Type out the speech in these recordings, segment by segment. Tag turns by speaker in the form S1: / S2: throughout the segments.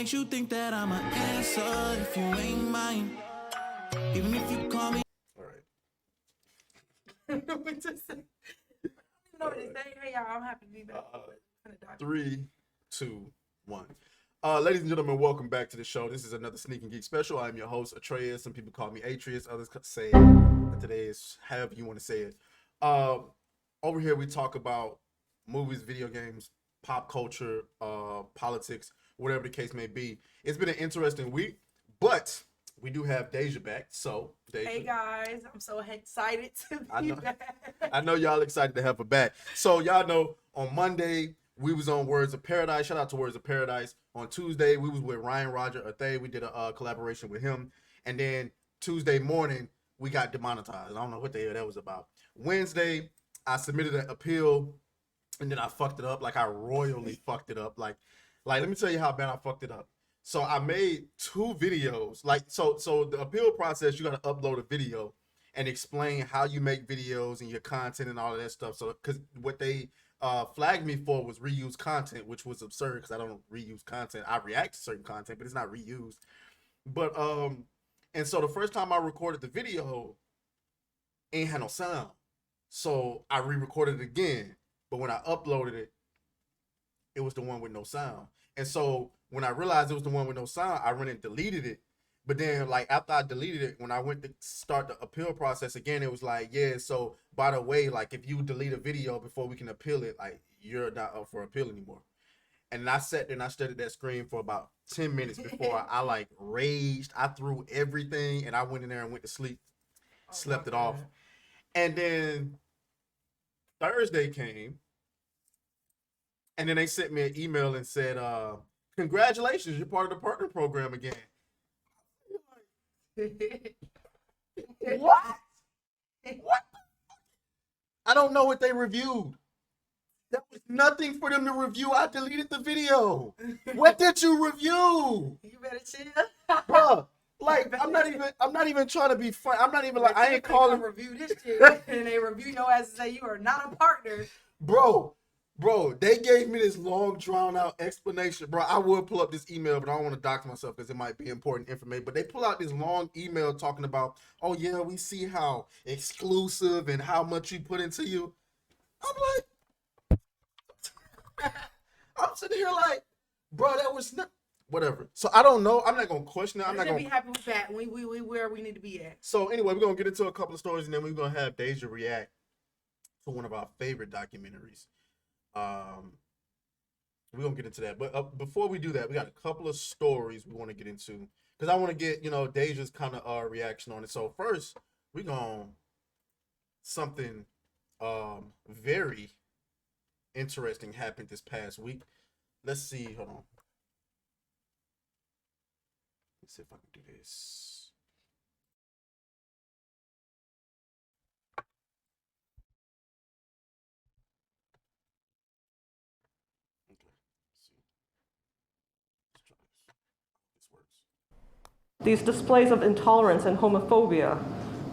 S1: Makes you think that I'm an answer if you ain't mine. Even if you call me.
S2: All right.
S3: I don't know what to say. Hey, y'all, I'm happy to be back.
S2: 3, 2, 1. Ladies and gentlemen, welcome back to the show. This is another Sneak and Geek special. I'm your host, Atreus. Some people call me Atreus. Others say today is however you want to say it. Over here, we talk about movies, video games, pop culture, politics, whatever the case may be. It's been an interesting week, but we do have Deja back. So, Deja.
S3: Hey guys, I'm so excited to be back.
S2: I know y'all excited to have her back. So y'all know on Monday we was on Words of Paradise. Shout out to Words of Paradise. On Tuesday we was with Ryan Roger Athay. We did a collaboration with him. And then Tuesday morning we got demonetized. I don't know what the hell that was about. Wednesday I submitted an appeal and then I fucked it up. Like I royally fucked it up. Like let me tell you how bad I fucked it up. So I made 2 videos. Like so the appeal process, you got to upload a video and explain how you make videos and your content and all of that stuff. So because what they flagged me for was reused content, which was absurd because I don't reuse content. I react to certain content, but it's not reused. But and so the first time I recorded the video, ain't had no sound. So I re-recorded it again. But when I uploaded it, it was the one with no sound. And so when I realized it was the one with no sound, I went and deleted it. But then, like, after I deleted it, when I went to start the appeal process again, it was like, yeah, so by the way, like, if you delete a video before we can appeal it, like, you're not up for appeal anymore. And I sat there and I stared at that screen for about 10 minutes before I like, raged. I threw everything, and I went in there and went to sleep, slept it off. And then Thursday came, and then they sent me an email and said, congratulations, you're part of the partner program again. What? What? I don't know what they reviewed. There was nothing for them to review. I deleted the video. What did you review?
S3: You better chill.
S2: Bruh, like, I'm not even trying to be fun. I'm not even like, I ain't calling.
S3: Review this shit, and they review your ass and say you are not a partner.
S2: Bro, they gave me this long, drawn-out explanation. Bro, I would pull up this email, but I don't want to dox myself because it might be important information. But they pull out this long email talking about, oh, yeah, we see how exclusive and how much you put into you. I'm like, I'm sitting here like, bro, that was not, whatever. So I don't know. I'm not going to question it. I'm not going to
S3: be happy with that. We where we need to be at.
S2: So anyway, we're going to get into a couple of stories, and then we're going to have Deja react to one of our favorite documentaries. We're gonna get into that, but before we do that, we got a couple of stories we want to get into because I want to get Deja's kind of reaction on it. So first, we're gonna something very interesting happened this past week. Let's see. Hold on. Let's see if I can do this.
S4: These displays of intolerance and homophobia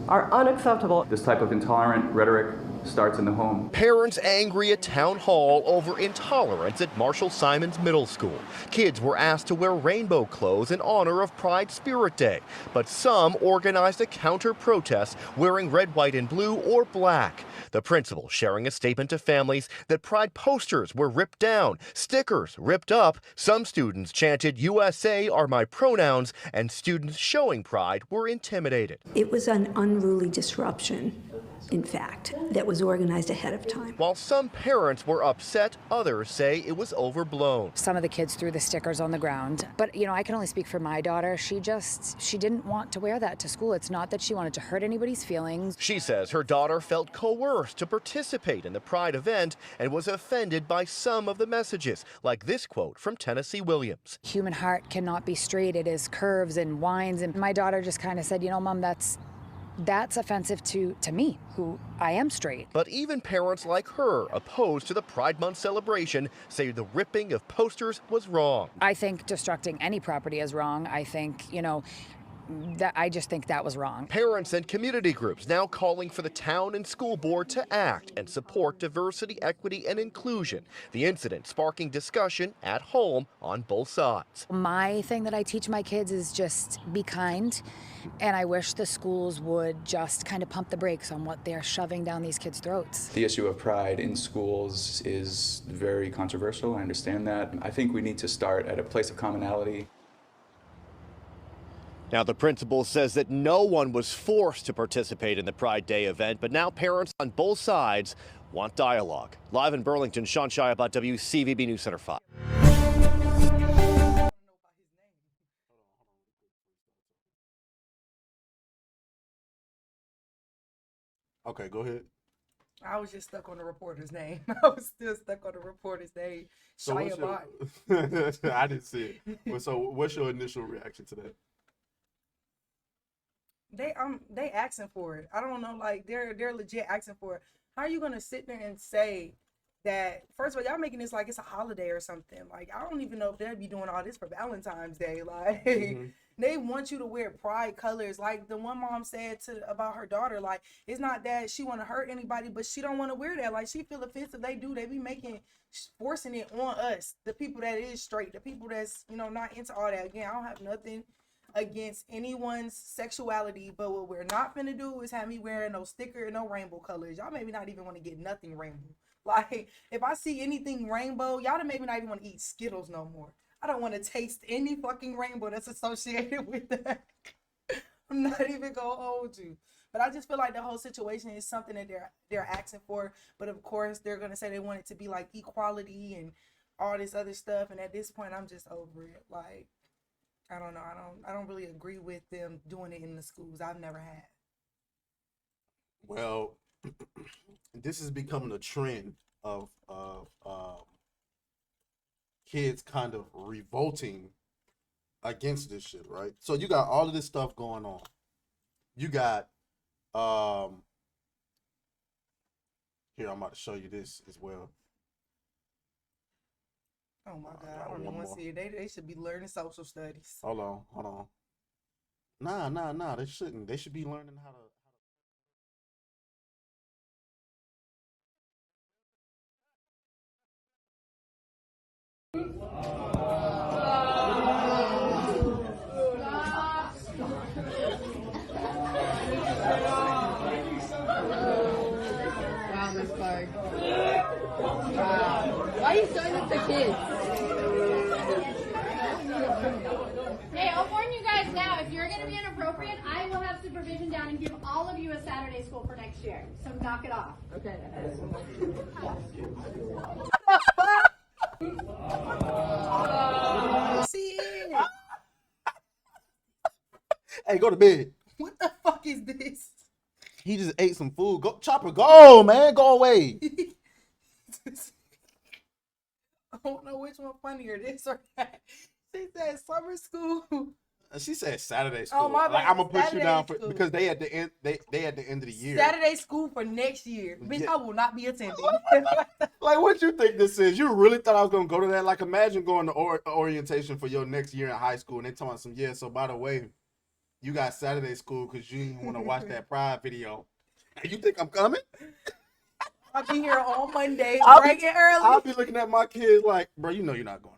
S4: are unacceptable.
S5: This type of intolerant rhetoric starts in the home.
S6: Parents angry at town hall over intolerance at Marshall Simons Middle School. Kids were asked to wear rainbow clothes in honor of Pride Spirit Day, but some organized a counter-protest wearing red, white, and blue or black. The principal sharing a statement to families that Pride posters were ripped down, stickers ripped up. Some students chanted "USA are my pronouns," and students showing Pride were intimidated.
S7: It was an unruly disruption, in fact, that was organized ahead of time.
S6: While some parents were upset, others say it was overblown.
S8: Some of the kids threw the stickers on the ground. But, I can only speak for my daughter. She didn't want to wear that to school. It's not that she wanted to hurt anybody's feelings.
S6: She says her daughter felt coerced to participate in the Pride event and was offended by some of the messages, like this quote from Tennessee Williams.
S8: Human heart cannot be straight. It is curves and winds. And my daughter just kind of said, Mom, that's offensive to me, who I am straight.
S6: But even parents like her, opposed to the Pride Month celebration, say the ripping of posters was wrong.
S8: I think destructing any property is wrong. I think, I just think that was wrong.
S6: Parents and community groups now calling for the town and school board to act and support diversity, equity, and inclusion. The incident sparking discussion at home on both sides.
S8: My thing that I teach my kids is just be kind, and I wish the schools would just kind of pump the brakes on what they're shoving down these kids' throats.
S5: The issue of pride in schools is very controversial. I understand that. I think we need to start at a place of commonality.
S6: Now, the principal says that no one was forced to participate in the Pride Day event, but now parents on both sides want dialogue. Live in Burlington, Sean Shiabat, WCVB News Center 5.
S2: Okay, go ahead.
S3: I was just stuck on the reporter's name. I was still stuck on the reporter's name.
S2: So
S3: Shiabat.
S2: I didn't see it. But so what's your initial reaction to that?
S3: They asking for it. I don't know, like they're legit asking for it. How are you gonna sit there and say that? First of all, y'all making this like it's a holiday or something. Like I don't even know if they'd be doing all this for Valentine's Day. Like they want you to wear pride colors. Like the one mom said about her daughter, like it's not that she want to hurt anybody, but she don't want to wear that. Like she feel offensive. They be forcing it on us, the people that is straight, the people that's not into all that. Again, I don't have nothing against anyone's sexuality, but what we're not finna do is have me wearing no sticker and no rainbow colors. Y'all maybe not even want to get nothing rainbow. Like if I see anything rainbow, y'all maybe not even want to eat Skittles no more. I don't want to taste any fucking rainbow that's associated with that. I'm not even gonna hold you. But I just feel like the whole situation is something that they're asking for. But of course they're gonna say they want it to be like equality and all this other stuff. And at this point I'm just over it. Like I don't know. I don't really agree with them doing it in the schools. I've never had.
S2: Well, this is becoming a trend of kids kind of revolting against this shit, right? So you got all of this stuff going on. You got here, I'm about to show you this as well.
S3: Oh my God, I don't even want to see it. They should be learning social studies.
S2: Hold on. Nah, they shouldn't. They should be learning how to.
S9: Wow, Miss Clark. Wow. Why are you showing this to kids?
S10: Hey, I'll warn you guys now, if you're going to be inappropriate, I will have supervision down and give all of you a Saturday school for next year. So knock it off.
S9: Okay.
S3: See it.
S2: Hey, go to bed.
S3: What the fuck is this?
S2: He just ate some food. Go, Chopper, go, man, go away.
S3: I don't know which one funnier, this or that. She said summer school.
S2: She said Saturday school.
S3: Oh, my bad.
S2: Like, I'm gonna put you
S3: Saturday
S2: down for
S3: school.
S2: because they at the end. They at the end of the year.
S3: Saturday school for next year. Bitch,
S2: Yeah.
S3: I will not be attending.
S2: Like, what you think this is? You really thought I was gonna go to that? Like, imagine going to orientation for your next year in high school, and they telling some so by the way, you got Saturday school because you didn't want to watch that Pride video. And you think I'm coming?
S3: I'll be here on Monday,
S2: I'll
S3: bright and early.
S2: I'll be looking at my kids like, bro, you know you're not going.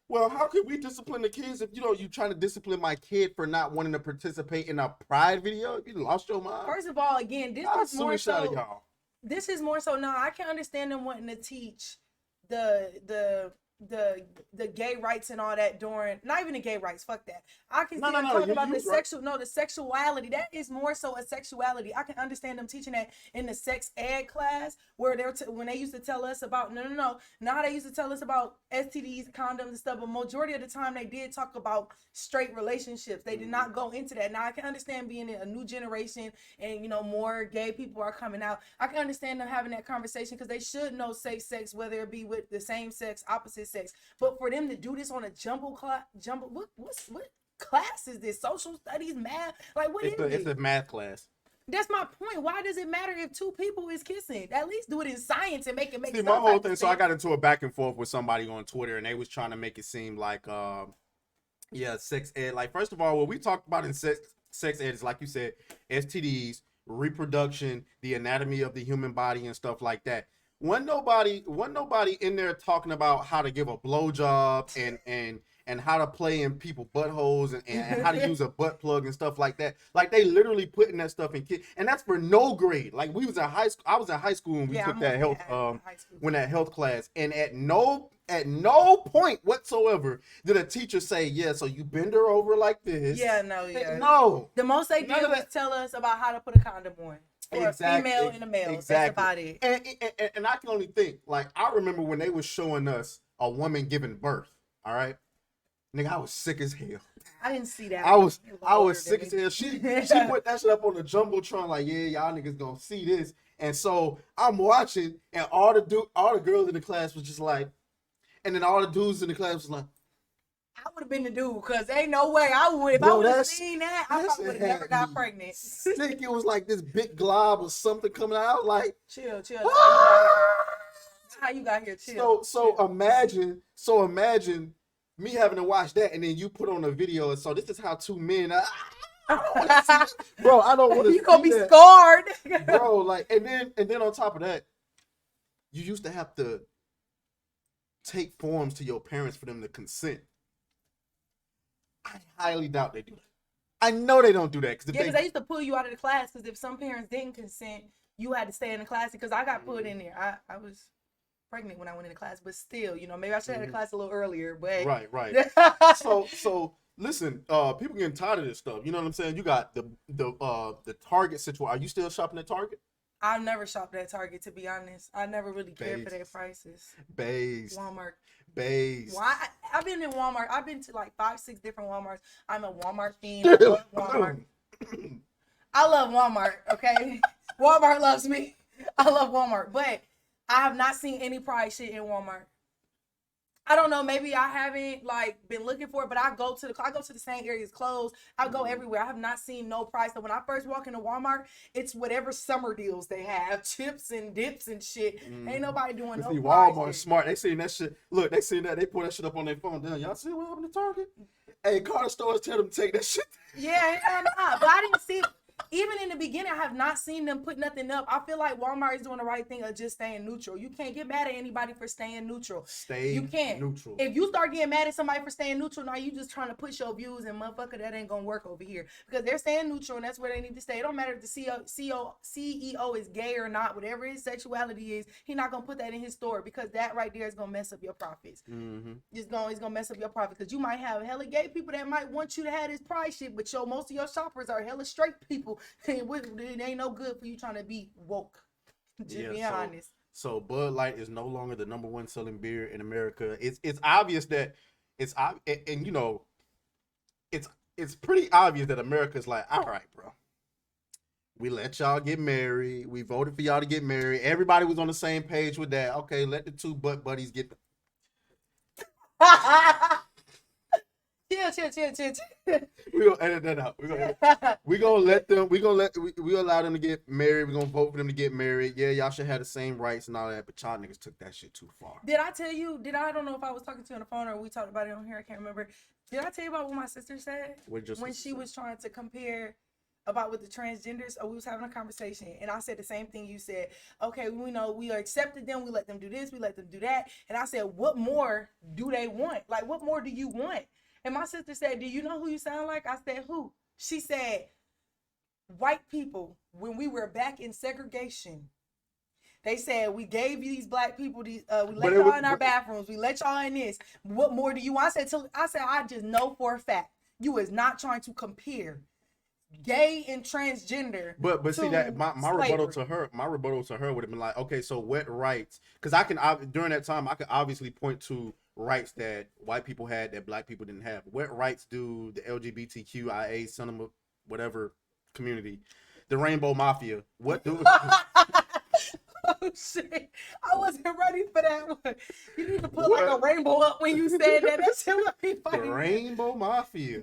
S2: Well, how could we discipline the kids if you trying to discipline my kid for not wanting to participate in a Pride video? You lost your mind.
S3: First of all, again, this
S2: I'll
S3: is more
S2: sue the shit out of
S3: so.
S2: y'all.
S3: This is more so. Now I can understand them wanting to teach the gay rights and all that during, not even the gay rights, fuck that. I can see them talking about the sexuality. That is more so a sexuality. I can understand them teaching that in the sex ed class where when they used to tell us about now they used to tell us about STDs, condoms and stuff, but majority of the time they did talk about straight relationships. They did not go into that. Now I can understand being in a new generation and more gay people are coming out. I can understand them having that conversation because they should know safe sex, whether it be with the same sex, opposite sex. But for them to do this on a what class is this? Social studies, math? Like what is it?
S2: It's a math class.
S3: That's my point. Why does it matter if two people is kissing? At least do it in science and make it make
S2: See,
S3: sense.
S2: my whole thing. So I got into a back and forth with somebody on Twitter, and they was trying to make it seem like Yeah, sex ed. Like, first of all, what we talked about in sex ed is, like you said, STDs, reproduction, the anatomy of the human body, and stuff like that. Wasn't nobody in there talking about how to give a blowjob and how to play in people buttholes and how to use a butt plug and stuff like that. Like, they literally putting that stuff in kids, and that's for no grade. Like, we was in high school. I was in high school when we took that health when that health class, and at no point whatsoever did a teacher say, yeah, so you bend her over like this.
S3: Yeah, no, yeah.
S2: No.
S3: The most they did was tell us about how to put a condom on. For a female and a male.
S2: Exactly.
S3: That's about
S2: it. And I can only think, like, I remember when they was showing us a woman giving birth, all right? Nigga, I was sick as hell.
S3: I didn't see that.
S2: I was sick as hell. She put that shit up on the Jumbotron, like, yeah, y'all niggas gonna see this. And so I'm watching, and all the girls in the class was just like, and then all the dudes in the class was like,
S3: I would have been the dude, because ain't no way I would. If I would have seen that, I probably would have never got pregnant.
S2: Sick. It was like this big glob or something coming out. Like,
S3: chill.
S2: Ah!
S3: How you got here? Chill.
S2: So imagine me having to watch that, and then you put on a video. And so this is how two men. I don't want to see that. Bro, I don't want to.
S3: You gonna be scarred,
S2: bro. Like, and then on top of that, you used to have to take forms to your parents for them to consent. I highly doubt they do that. I know they don't do that.
S3: Because they used to pull you out of the class, because if some parents didn't consent, you had to stay in the class. Because I got put in there. I was pregnant when I went into class, but still, maybe I should have had a class a little earlier. But
S2: right. So listen, people getting tired of this stuff. You know what I'm saying? You got the Target situation. Are you still shopping at Target?
S3: I've never shopped at Target, to be honest. I never really cared for their prices. Walmart. Why? I've been in Walmart. I've been to like 5-6 different Walmarts. I'm a Walmart fiend. I love Walmart. I love Walmart, okay? Walmart loves me. I love Walmart. But I have not seen any price shit in Walmart. I don't know. Maybe I haven't been looking for it, but I go to the same areas, clothes. I go everywhere. I have not seen no price. So when I first walk into Walmart, it's whatever summer deals they have, chips and dips and shit. Ain't nobody doing no
S2: Walmart smart. They seen that shit. Look, they seen that. They put that shit up on their phone. Damn, y'all see what happened to Target? Hey, car stores tell them to take that shit.
S3: Yeah, but I didn't see. Even in the beginning, I have not seen them put nothing up. I feel like Walmart is doing the right thing of just staying neutral. You can't get mad at anybody for staying neutral. You can't.
S2: Neutral.
S3: If you start getting mad at somebody for staying neutral, now you just trying to push your views, and motherfucker, that ain't gonna work over here. Because they're staying neutral, and that's where they need to stay. It don't matter if the CEO is gay or not. Whatever his sexuality is, he's not gonna put that in his store, because that right there is gonna mess up your profits. It's gonna mess up your profits, because you might have hella gay people that might want you to have this price shit, but most of your shoppers are hella straight people. It ain't no good for you trying to be woke. Just be honest.
S2: So Bud Light is no longer the #1 selling beer in America. It's obvious that it's pretty obvious that America's like, all right, bro. We let y'all get married. We voted for y'all to get married. Everybody was on the same page with that. Okay, let the two butt buddies get the
S3: Chill.
S2: We gonna edit that out. We allow them to get married. We gonna vote for them to get married. Yeah, y'all should have the same rights and all that, but y'all niggas took that shit too far.
S3: Did I tell you? I don't know if I was talking to you on the phone or we talked about it on here. I can't remember. Did I tell you about what my sister said when she was trying to compare about with the transgenders? Or we was having a conversation, and I said the same thing you said. Okay, we know we are accepted them. We let them do this. We let them do that. And I said, what more do they want? Like, what more do you want? And my sister said, do you know who you sound like? I said, who? She said, white people, when we were back in segregation, they said, we gave you these black people, we let y'all in our bathrooms, we let y'all in this. What more do you want? I said, I just know for a fact, you is not trying to compare gay and transgender.
S2: But see that my rebuttal to her would have been like, okay, so what rights? Because during that time I could obviously point to rights that white people had that black people didn't have. What rights do the LGBTQIA cinema whatever community, the Rainbow Mafia, what do?
S3: Oh shit! I wasn't ready for that one. You need to put like a rainbow up when you said that. That shit would be funny.
S2: The Rainbow Mafia.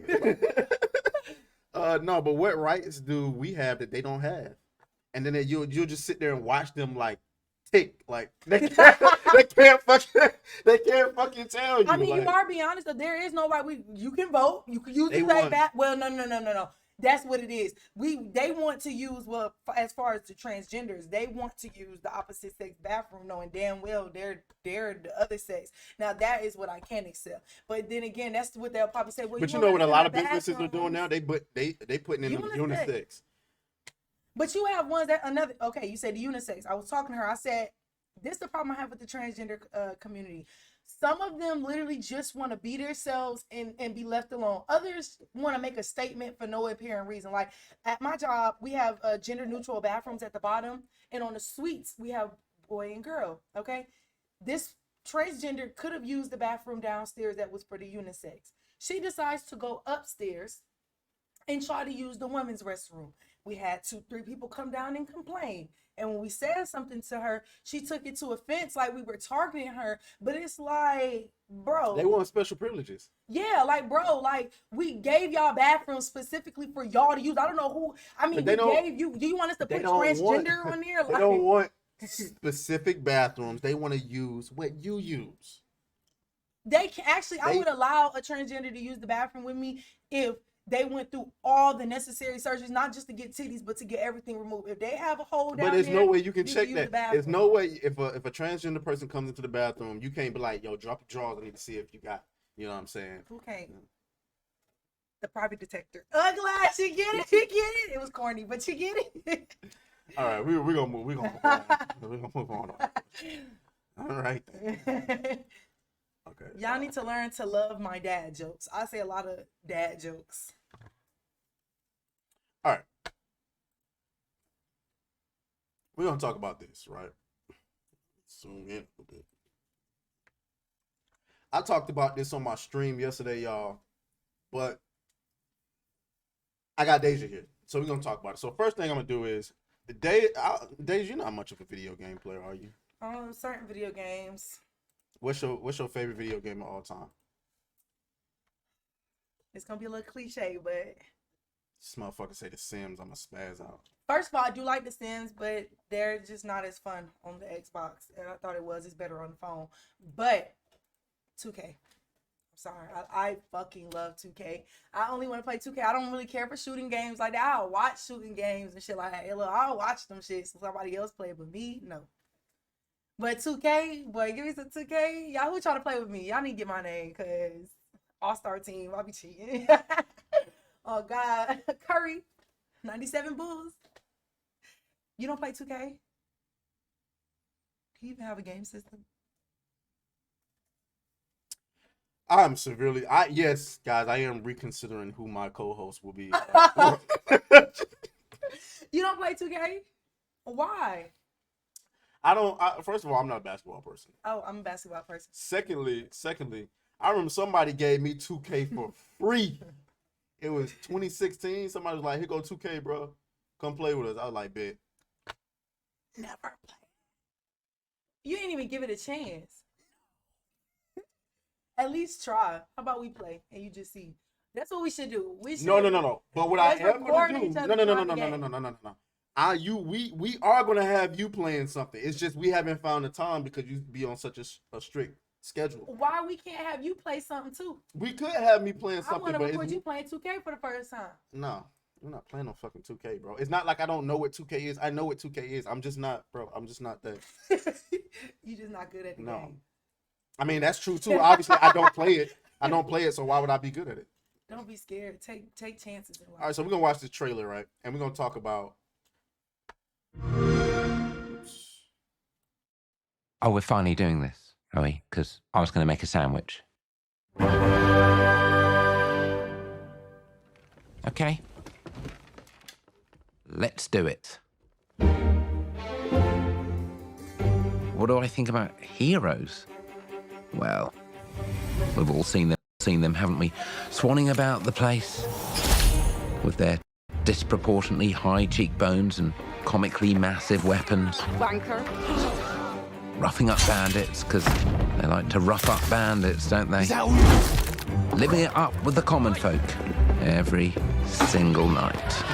S2: No, but what rights do we have that they don't have? And then you'll just sit there and watch them like tick. Like they can't fucking tell you.
S3: I mean,
S2: like,
S3: you are being honest. There is no right. You can vote. You can use
S2: They
S3: the same
S2: want-
S3: back. Well, no. That's what it is. They want to use, well, as far as the transgenders, they want to use the opposite sex bathroom, knowing damn well they're the other sex. Now that is what I can't accept. But then again, that's what they'll probably say. Well,
S2: but you
S3: want
S2: know what a
S3: us to
S2: lot
S3: have
S2: of businesses are doing
S3: bathrooms.
S2: now? They putting in the
S3: Unisex.
S2: unisex.
S3: But you have ones that another. Okay, you said the unisex. I was talking to her. I said, this is the problem I have with the transgender community. Some of them literally just want to be themselves and be left alone. Others want to make a statement for no apparent reason. Like at my job, we have gender neutral bathrooms at the bottom, and on the suites we have boy and girl. Okay, this transgender could have used the bathroom downstairs that was for the unisex. She decides to go upstairs and try to use the women's restroom. We had 2-3 people come down and complain. And when we said something to her, she took it to offense, like we were targeting her. But it's like, bro.
S2: They want special privileges.
S3: Yeah, like, bro, like, we gave y'all bathrooms specifically for y'all to use. I don't know who. I mean, we gave you. Do you want us to put transgender on there?
S2: They don't want specific bathrooms. They want to use what you use.
S3: They can actually, I would allow a transgender to use the bathroom with me if they went through all the necessary surgeries, not just to get titties, but to get everything removed. If they have a hole down there,
S2: but there's no way you can check
S3: use
S2: that.
S3: the
S2: There's no way if a transgender person comes into the bathroom, you can't be like, yo, drop your drawers. I need to see if you got, you know what I'm saying?
S3: Who can't? The private detector. Glad she get it. She get it. It was corny, but she get it.
S2: All right, we're gonna move. We're gonna move on. We're gonna move on. All right. Okay.
S3: Y'all need to learn to love my dad jokes. I say a lot of dad jokes.
S2: All right. We're gonna talk about this, right? Zoom in a bit. I talked about this on my stream yesterday, y'all, but I got Deja here, so we're gonna talk about it. So first thing I'm gonna do is Deja, you're not much of a video game player, are you?
S3: Certain video games.
S2: What's your favorite video game of all time?
S3: It's gonna be a little cliche, but
S2: This motherfucker say The Sims, I'ma spaz out.
S3: first of all, I do like The Sims, but they're just not as fun on the Xbox. And I thought it was. It's better on the phone. But 2K. I'm sorry. I fucking love 2K. I only want to play 2K. I don't really care for shooting games like that. I'll watch shooting games and shit like that. Look, I'll watch them shit so somebody else play, but me, no. But 2K, boy, give me some 2K. Y'all who trying to play with me? Y'all need to get my name, because all-star team, I'll be cheating. Oh, God. Curry, 97 Bulls. You don't play 2K? Do you even have a game system?
S2: I'm severely, yes, guys, I am reconsidering who my co-host will be.
S3: You don't play 2K? Why?
S2: First of all, I'm not a basketball person.
S3: Oh, I'm a basketball person.
S2: Secondly, I remember somebody gave me 2K for free. It was 2016. Somebody was like, here go 2K, bro. Come play with us. I was like, bet.
S3: Never play. You didn't even give it a chance. At least try. How about we play and you just see? That's what we should do. We should.
S2: No. But what I
S3: Let's
S2: am
S3: record
S2: gonna do?
S3: each other
S2: No.
S3: throughout the game.
S2: We are gonna have you playing something. It's just we haven't found the time because you be on such a strict schedule.
S3: Why we can't have you play something too?
S2: We could have me playing
S3: I
S2: something,
S3: want to
S2: but
S3: record you playing 2K for the first time.
S2: no, we're not playing on fucking 2K, bro. It's not like I don't know what 2K is. I know what 2K is. I'm just not, bro. I'm just not that.
S3: You just not good at the
S2: No.
S3: game.
S2: I mean, that's true too. Obviously, I don't play it. So why would I be good at it?
S3: Don't be scared. Take chances in life.
S2: All right, so we're gonna watch this trailer, right? And we're gonna talk about.
S11: Oh, we're finally doing this, are we? Because I was going to make a sandwich. Okay. Let's do it. What do I think about heroes? Well, we've all seen them, haven't we? Swanning about the place with their disproportionately high cheekbones and comically massive weapons.
S9: Wanker.
S11: Roughing up bandits, because they like to rough up bandits, don't they? Living it up with the common folk every single night.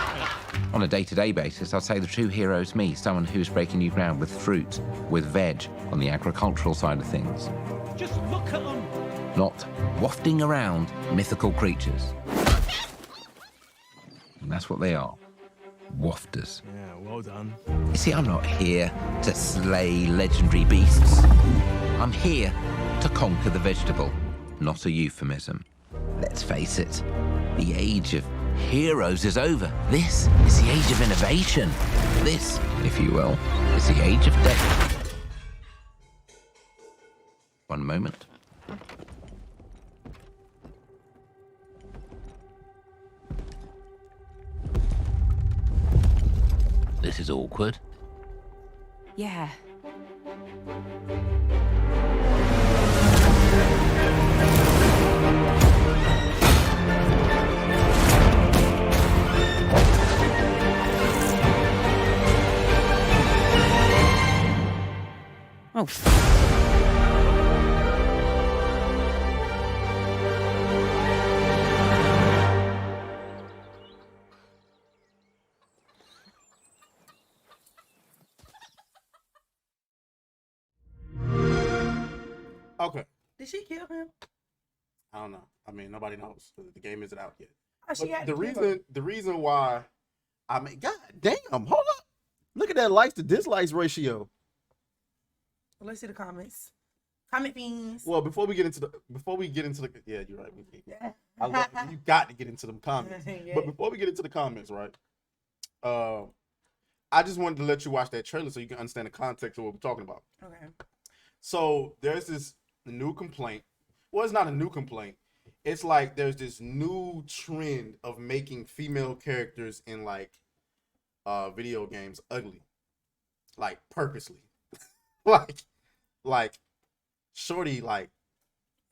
S11: On a day-to-day basis, I'd say the true hero is me, someone who's breaking new ground with fruit, with veg, on the agricultural side of things.
S1: Just look at them.
S11: Not wafting around mythical creatures. And that's what they are. Wafters.
S1: Yeah, well done.
S11: You see, I'm not here to slay legendary beasts. I'm here to conquer the vegetable, not a euphemism. Let's face it, the age of heroes is over. This is the age of innovation. This, if you will, is the age of death. One moment. This is awkward.
S8: Yeah. Oh.
S2: Okay.
S3: Did she kill him?
S2: I don't know. I mean, nobody knows. The game isn't out yet.
S3: Oh, she
S2: But
S3: had
S2: the
S3: to kill him.
S2: reason why, I mean, god damn, hold up. Look at that likes to dislikes ratio.
S3: Let's see the comments. Comment beans.
S2: Well, before we get into the, yeah, you're right. I love you. Got to get into them comments.
S3: Yeah.
S2: But before we get into the comments, right? I just wanted to let you watch that trailer so you can understand the context of what we're talking about.
S3: Okay.
S2: So there's this new complaint. Well, it's not a new complaint. It's like there's this new trend of making female characters in like video games ugly, like purposely, like shorty, like.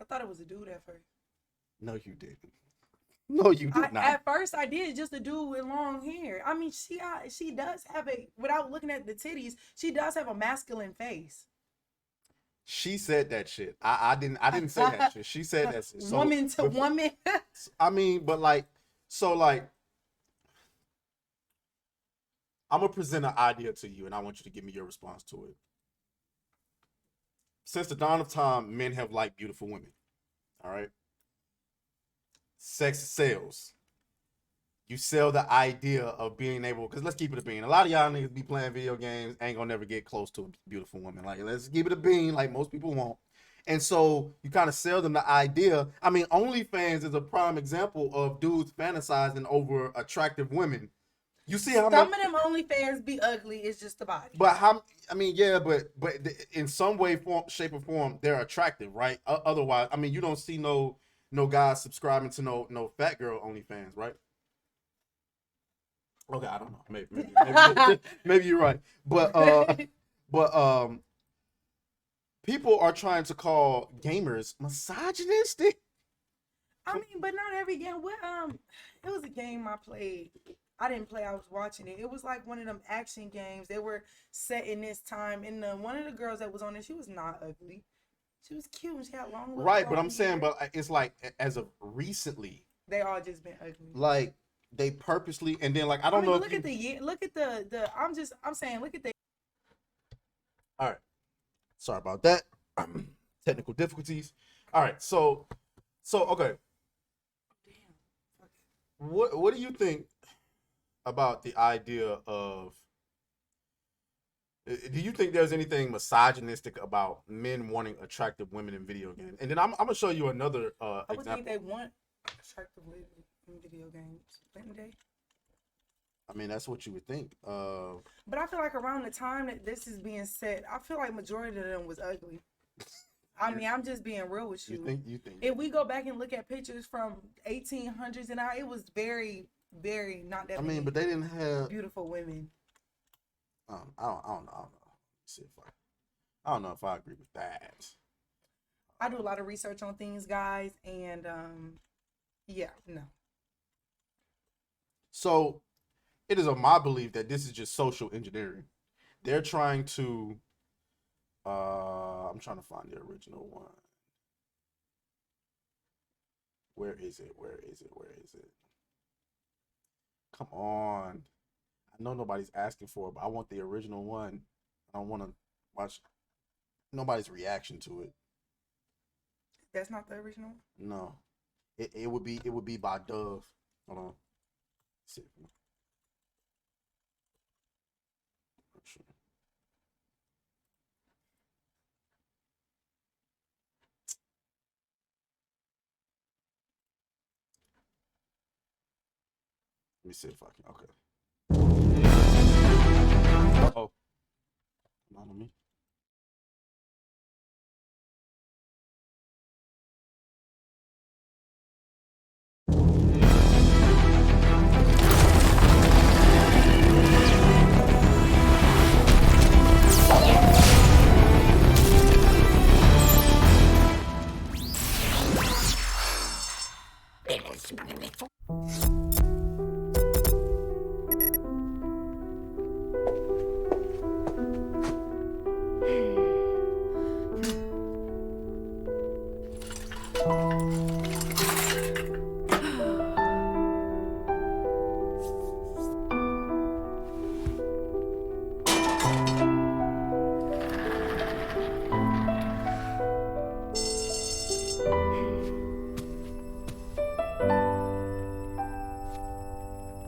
S3: I thought it was a dude at first.
S2: No, you didn't. No, you did not.
S3: At first, I did, just a dude with long hair. I mean, she does have a, without looking at the titties, she does have a masculine face.
S2: She said that shit. I didn't say that shit. She said that shit. So,
S3: woman to woman.
S2: I mean, but like, so like, I'm gonna present an idea to you, and I want you to give me your response to it. Since the dawn of time, men have liked beautiful women. All right. Sex sells. You sell the idea of being able, because let's keep it a bean. A lot of y'all niggas be playing video games, ain't gonna never get close to a beautiful woman. Like, let's keep it a bean, like most people won't. And so you kind of sell them the idea. I mean, OnlyFans is a prime example of dudes fantasizing over attractive women. You see how
S3: some of them OnlyFans be ugly. It's just the body.
S2: But how? I mean, yeah, but in some way, shape, or form, they're attractive, right? Otherwise, I mean, you don't see no guys subscribing to no fat girl OnlyFans, right? Okay, I don't know. Maybe maybe you're right. But people are trying to call gamers misogynistic.
S3: I mean, but not every game. What it was a game I played. I didn't play. I was watching it. It was like one of them action games. They were set in this time. And one of the girls that was on it, she was not ugly. She was cute. She had long.
S2: Right, but I'm saying, but it's like as of recently,
S3: they all just been ugly.
S2: Like they purposely, and then like I don't know.
S3: Look at the. I'm saying, look at the.
S2: All right, sorry about that. Technical difficulties. All right, so okay. What do you think about the idea of? Do you think there's anything misogynistic about men wanting attractive women in video games? And then I'm gonna show you another
S3: I would
S2: example.
S3: think they want attractive women in video games, wouldn't they?
S2: I mean, that's what you would think.
S3: But I feel like around the time that this is being said, I feel like majority of them was ugly. I mean, I'm just being real with you.
S2: You think?
S3: If we go back and look at pictures from 1800s and out, it was very, very not that.
S2: I mean, but they didn't have
S3: beautiful women.
S2: I don't know. See if I don't know if I agree with that.
S3: I do a lot of research on things, guys, and yeah, no.
S2: So, it is of my belief that this is just social engineering. They're trying to. I'm trying to find the original one. Where is it? Come on. I know nobody's asking for it, but I want the original one. I don't want to watch nobody's reaction to it.
S3: That's not the original.
S2: No, it would be by Dove. Hold on. Let's see. Sure. Let me see if I can. Okay. Uh-oh. Not on me.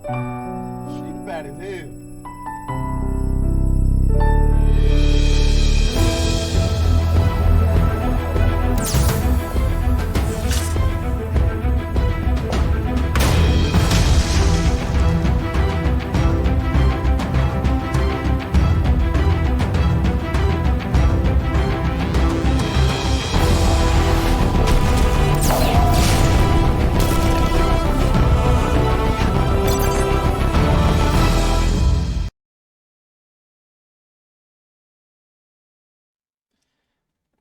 S2: She bad as hell.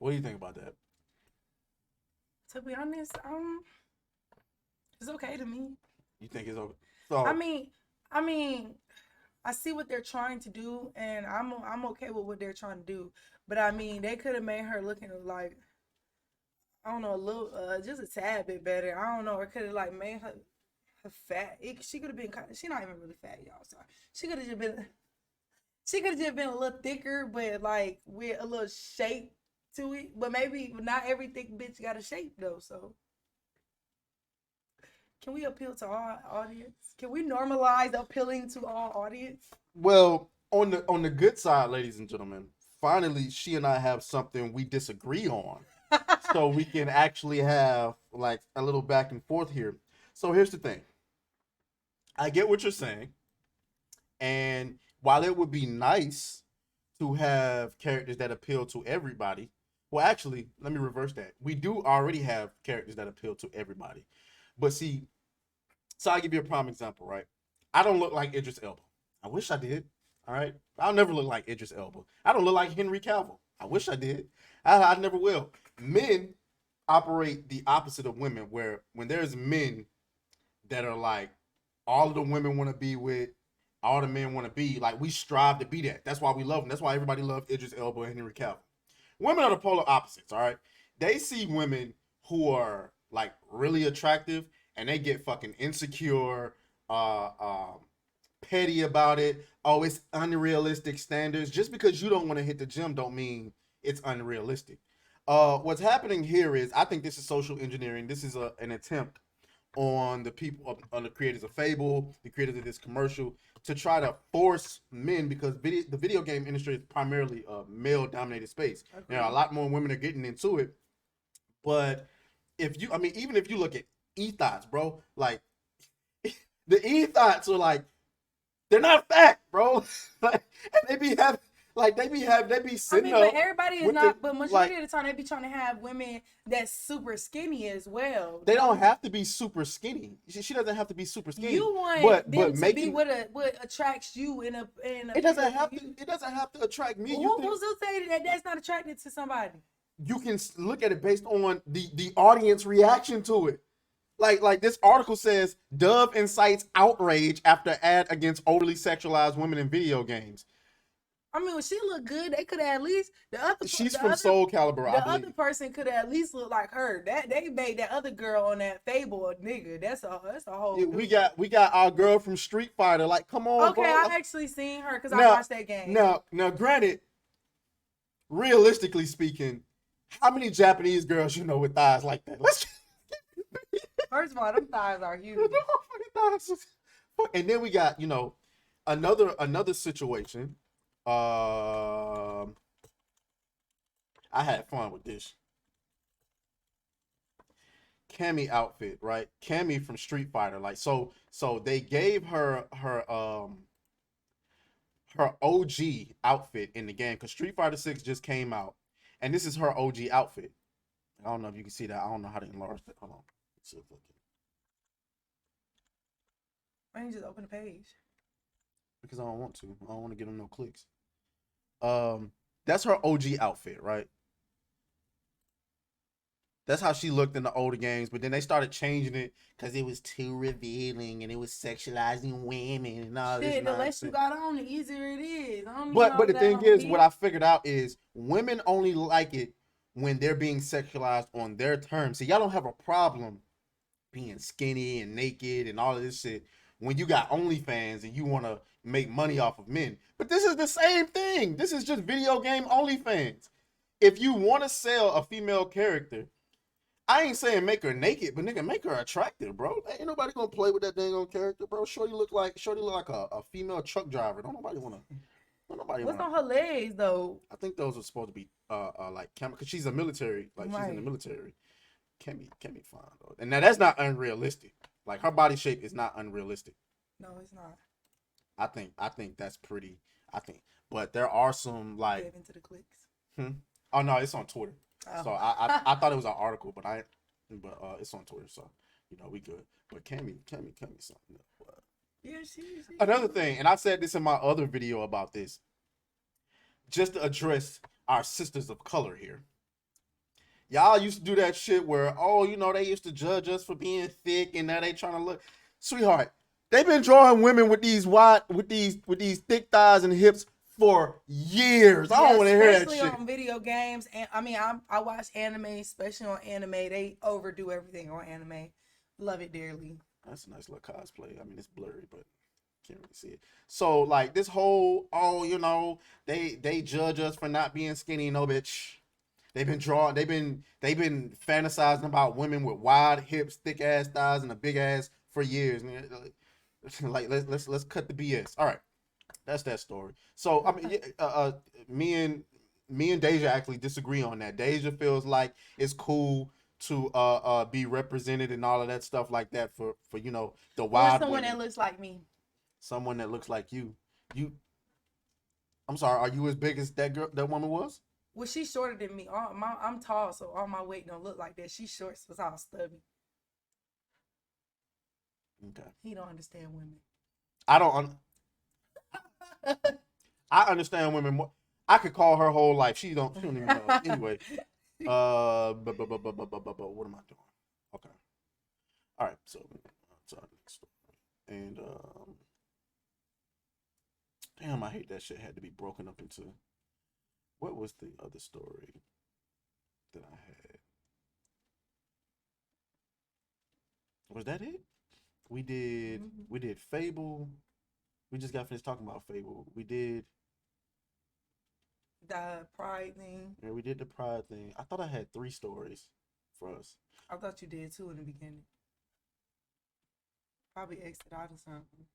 S2: What do you think about that?
S3: To be honest, it's okay to me.
S2: You think it's okay? So
S3: I mean, I see what they're trying to do, and I'm okay with what they're trying to do. But I mean, they could have made her looking like, I don't know, a little, just a tad bit better. I don't know, or could have like made her fat. She could have been kind of. She's not even really fat, y'all. Sorry. She could have just been. She could have just been a little thicker, but like with a little shape to it. But maybe not every thick bitch got a shape though. So can we appeal to our audience? Can we normalize appealing to our audience?
S2: well, on the good side, ladies and gentlemen, finally she and I have something we disagree on. So we can actually have like a little back and forth here. So here's the thing. I get what you're saying. And while it would be nice to have characters that appeal to everybody, well, actually, let me reverse that. We do already have characters that appeal to everybody. But see, so I'll give you a prime example, right? I don't look like Idris Elba. I wish I did. All right. I'll never look like Idris Elba. I don't look like Henry Cavill. I wish I did. I never will. Men operate the opposite of women, where when there's men that are like all of the women want to be with, all the men want to be, like we strive to be that. That's why we love them. That's why everybody loves Idris Elba and Henry Cavill. Women are the polar opposites, all right? They see women who are like really attractive and they get fucking insecure, petty about it. Oh, it's unrealistic standards. Just because you don't want to hit the gym don't mean it's unrealistic. What's happening here is, I think this is social engineering. This is an attempt on the people, on the creators of Fable, the creators of this commercial, to try to force men, because the video game industry is primarily a male-dominated space. Okay. Now, a lot more women are getting into it, but even if you look at ethos, bro, like the ethos are like, they're not fat, bro. Like, and they be sitting up.
S3: But everybody is not. But majority of the time, they be trying to have women that's super skinny as well.
S2: They don't have to be super skinny. She doesn't have to be super skinny.
S3: You want them to be what attracts you in a.
S2: It doesn't have to. It doesn't have to attract me.
S3: Who's to say that that's not attracted to somebody?
S2: You can look at it based on the audience reaction to it. Like this article says, Dove incites outrage after ad against overly sexualized women in video games.
S3: I mean, when she looked good, they could have at least
S2: She's from Soul Calibur, I
S3: the
S2: believe.
S3: other person could have at least looked like her. That they made that other girl on that Fable a nigga. That's a whole.
S2: Yeah, we got our girl from Street Fighter. Like, come on,
S3: Okay,
S2: bro.
S3: I actually seen her because I watched that game.
S2: Now, granted, realistically speaking, how many Japanese girls you know with thighs like that? Let's.
S3: First of all, them thighs are huge.
S2: And then we got, another situation. I had fun with this. Cammy outfit, right? Cammy from Street Fighter. Like, so they gave her OG outfit in the game because Street Fighter 6 just came out, and this is her OG outfit. I don't know if you can see that. I don't know how to enlarge that. Hold on. Let's see if I can.
S3: Why don't you just open the page?
S2: Because I don't want to. I don't want to give them no clicks. That's her OG outfit, right? That's how she looked in the older games, but then they started changing it because it was too revealing and it was sexualizing women and all this.
S3: Shit, the less you got on, the easier it is.
S2: But the thing is, what I figured out is women only like it when they're being sexualized on their terms. See, y'all don't have a problem being skinny and naked and all of this shit when you got OnlyFans and you want to make money off of men. But this is the same thing. This is just video game OnlyFans. If you want to sell a female character, I ain't saying make her naked, but nigga, make her attractive, bro. Ain't nobody gonna play with that dang on character, bro. Shorty look like a female truck driver. Don't nobody wanna.
S3: What's on her legs though?
S2: I think those are supposed to be like camera, because she's a military, like she's in the military. Can be fine though. And now that's not unrealistic. Like her body shape is not unrealistic.
S3: No, it's not.
S2: I think that's pretty. But there are some like.
S3: Get into the clicks.
S2: Oh no, it's on Twitter. Oh. So I thought it was an article, but it's on Twitter, so we good. But Cammy something else.
S3: Yeah, she.
S2: Another thing, and I said this in my other video about this, just to address our sisters of color here. Y'all used to do that shit where, they used to judge us for being thick, and now they trying to look. Sweetheart, they've been drawing women with these thick thighs and hips for years. I don't want to hear that shit.
S3: Especially on video games, and I watch anime, especially on anime. They overdo everything on anime. Love it dearly.
S2: That's a nice little cosplay. I mean, it's blurry, but can't really see it. So like this whole, they judge us for not being skinny. No, bitch. They've been fantasizing about women with wide hips, thick ass thighs, and a big ass for years. Like let's cut the BS. All right. That's that story. So I mean, me and Deja actually disagree on that. Deja feels like it's cool to be represented and all of that stuff like that for the wild.
S3: Or someone that looks like me.
S2: Someone that looks like you. I'm sorry. Are you as big as that woman was?
S3: Well, she's shorter than me. I'm tall, so all my weight don't look like that. She's short, so it's all stubby.
S2: Okay.
S3: He don't understand women.
S2: I don't. I understand women more. I could call her whole life. She don't even know. Anyway, what am I doing? Okay. All right. So next story. And damn, I hate that shit had to be broken up into. What was the other story that I had? Was that it? We did Fable. We just got finished talking about Fable. We did
S3: the Pride thing.
S2: Yeah, we did the Pride thing. I thought I had 3 stories for us.
S3: I thought you did too in the beginning. Probably exited out or something.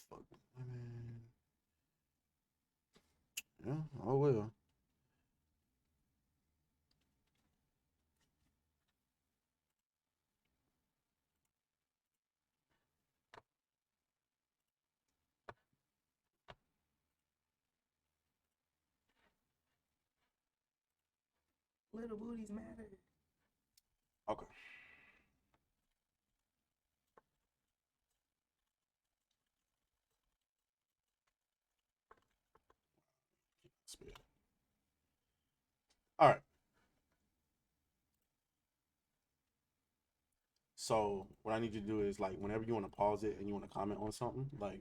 S2: Fuck women. Yeah, oh well.
S3: Little booties matter.
S2: Okay. All right. So what I need you to do is, like, whenever you want to pause it and you want to comment on something, like,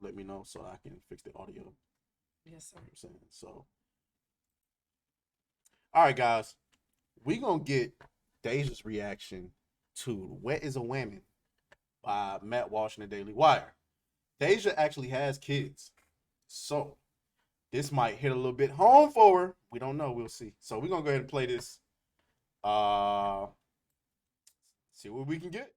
S2: let me know so I can fix the audio.
S3: Yes, sir.
S2: You know what I'm saying? So, all right, guys, we gonna get Deja's reaction to "Wet Is a Whammon" by Matt Walsh in the Daily Wire. Deja actually has kids, so this might hit a little bit home for her. We don't know. We'll see. So we're gonna go ahead and play this. See what we can get.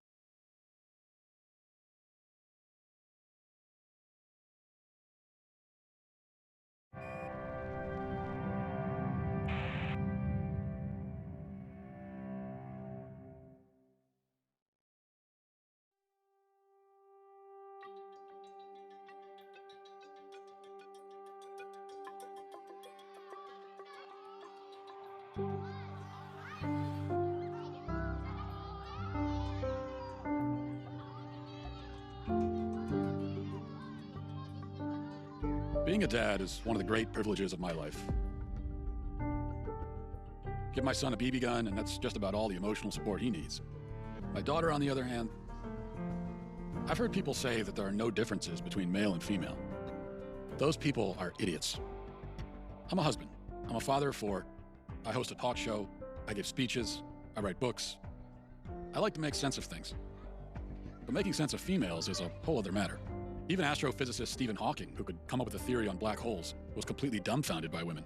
S12: Being a dad is one of the great privileges of my life. Give my son a BB gun, and that's just about all the emotional support he needs. My daughter, on the other hand, I've heard people say that there are no differences between male and female. Those people are idiots. I'm a husband. I'm a father of 4. I host a talk show. I give speeches. I write books. I like to make sense of things. But making sense of females is a whole other matter. Even astrophysicist Stephen Hawking, who could come up with a theory on black holes, was completely dumbfounded by women.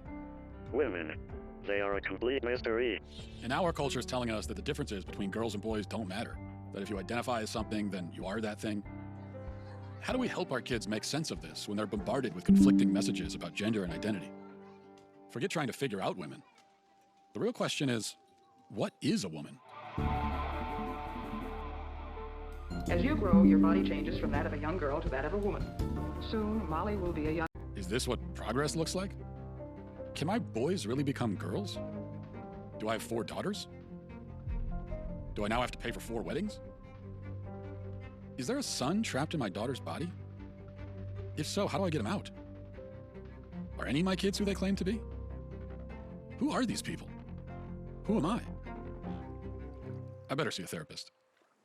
S13: Women. They are a complete mystery.
S12: And now our culture is telling us that the differences between girls and boys don't matter. That if you identify as something, then you are that thing. How do we help our kids make sense of this when they're bombarded with conflicting messages about gender and identity? Forget trying to figure out women. The real question is, what is a woman?
S4: As you grow, your body changes from that of a young girl to that of a woman. Soon, Molly will be a young...
S12: Is this what progress looks like? Can my boys really become girls? Do I have 4 daughters? Do I now have to pay for 4 weddings? Is there a son trapped in my daughter's body? If so, how do I get him out? Are any of my kids who they claim to be? Who are these people? Who am I? I better see a therapist.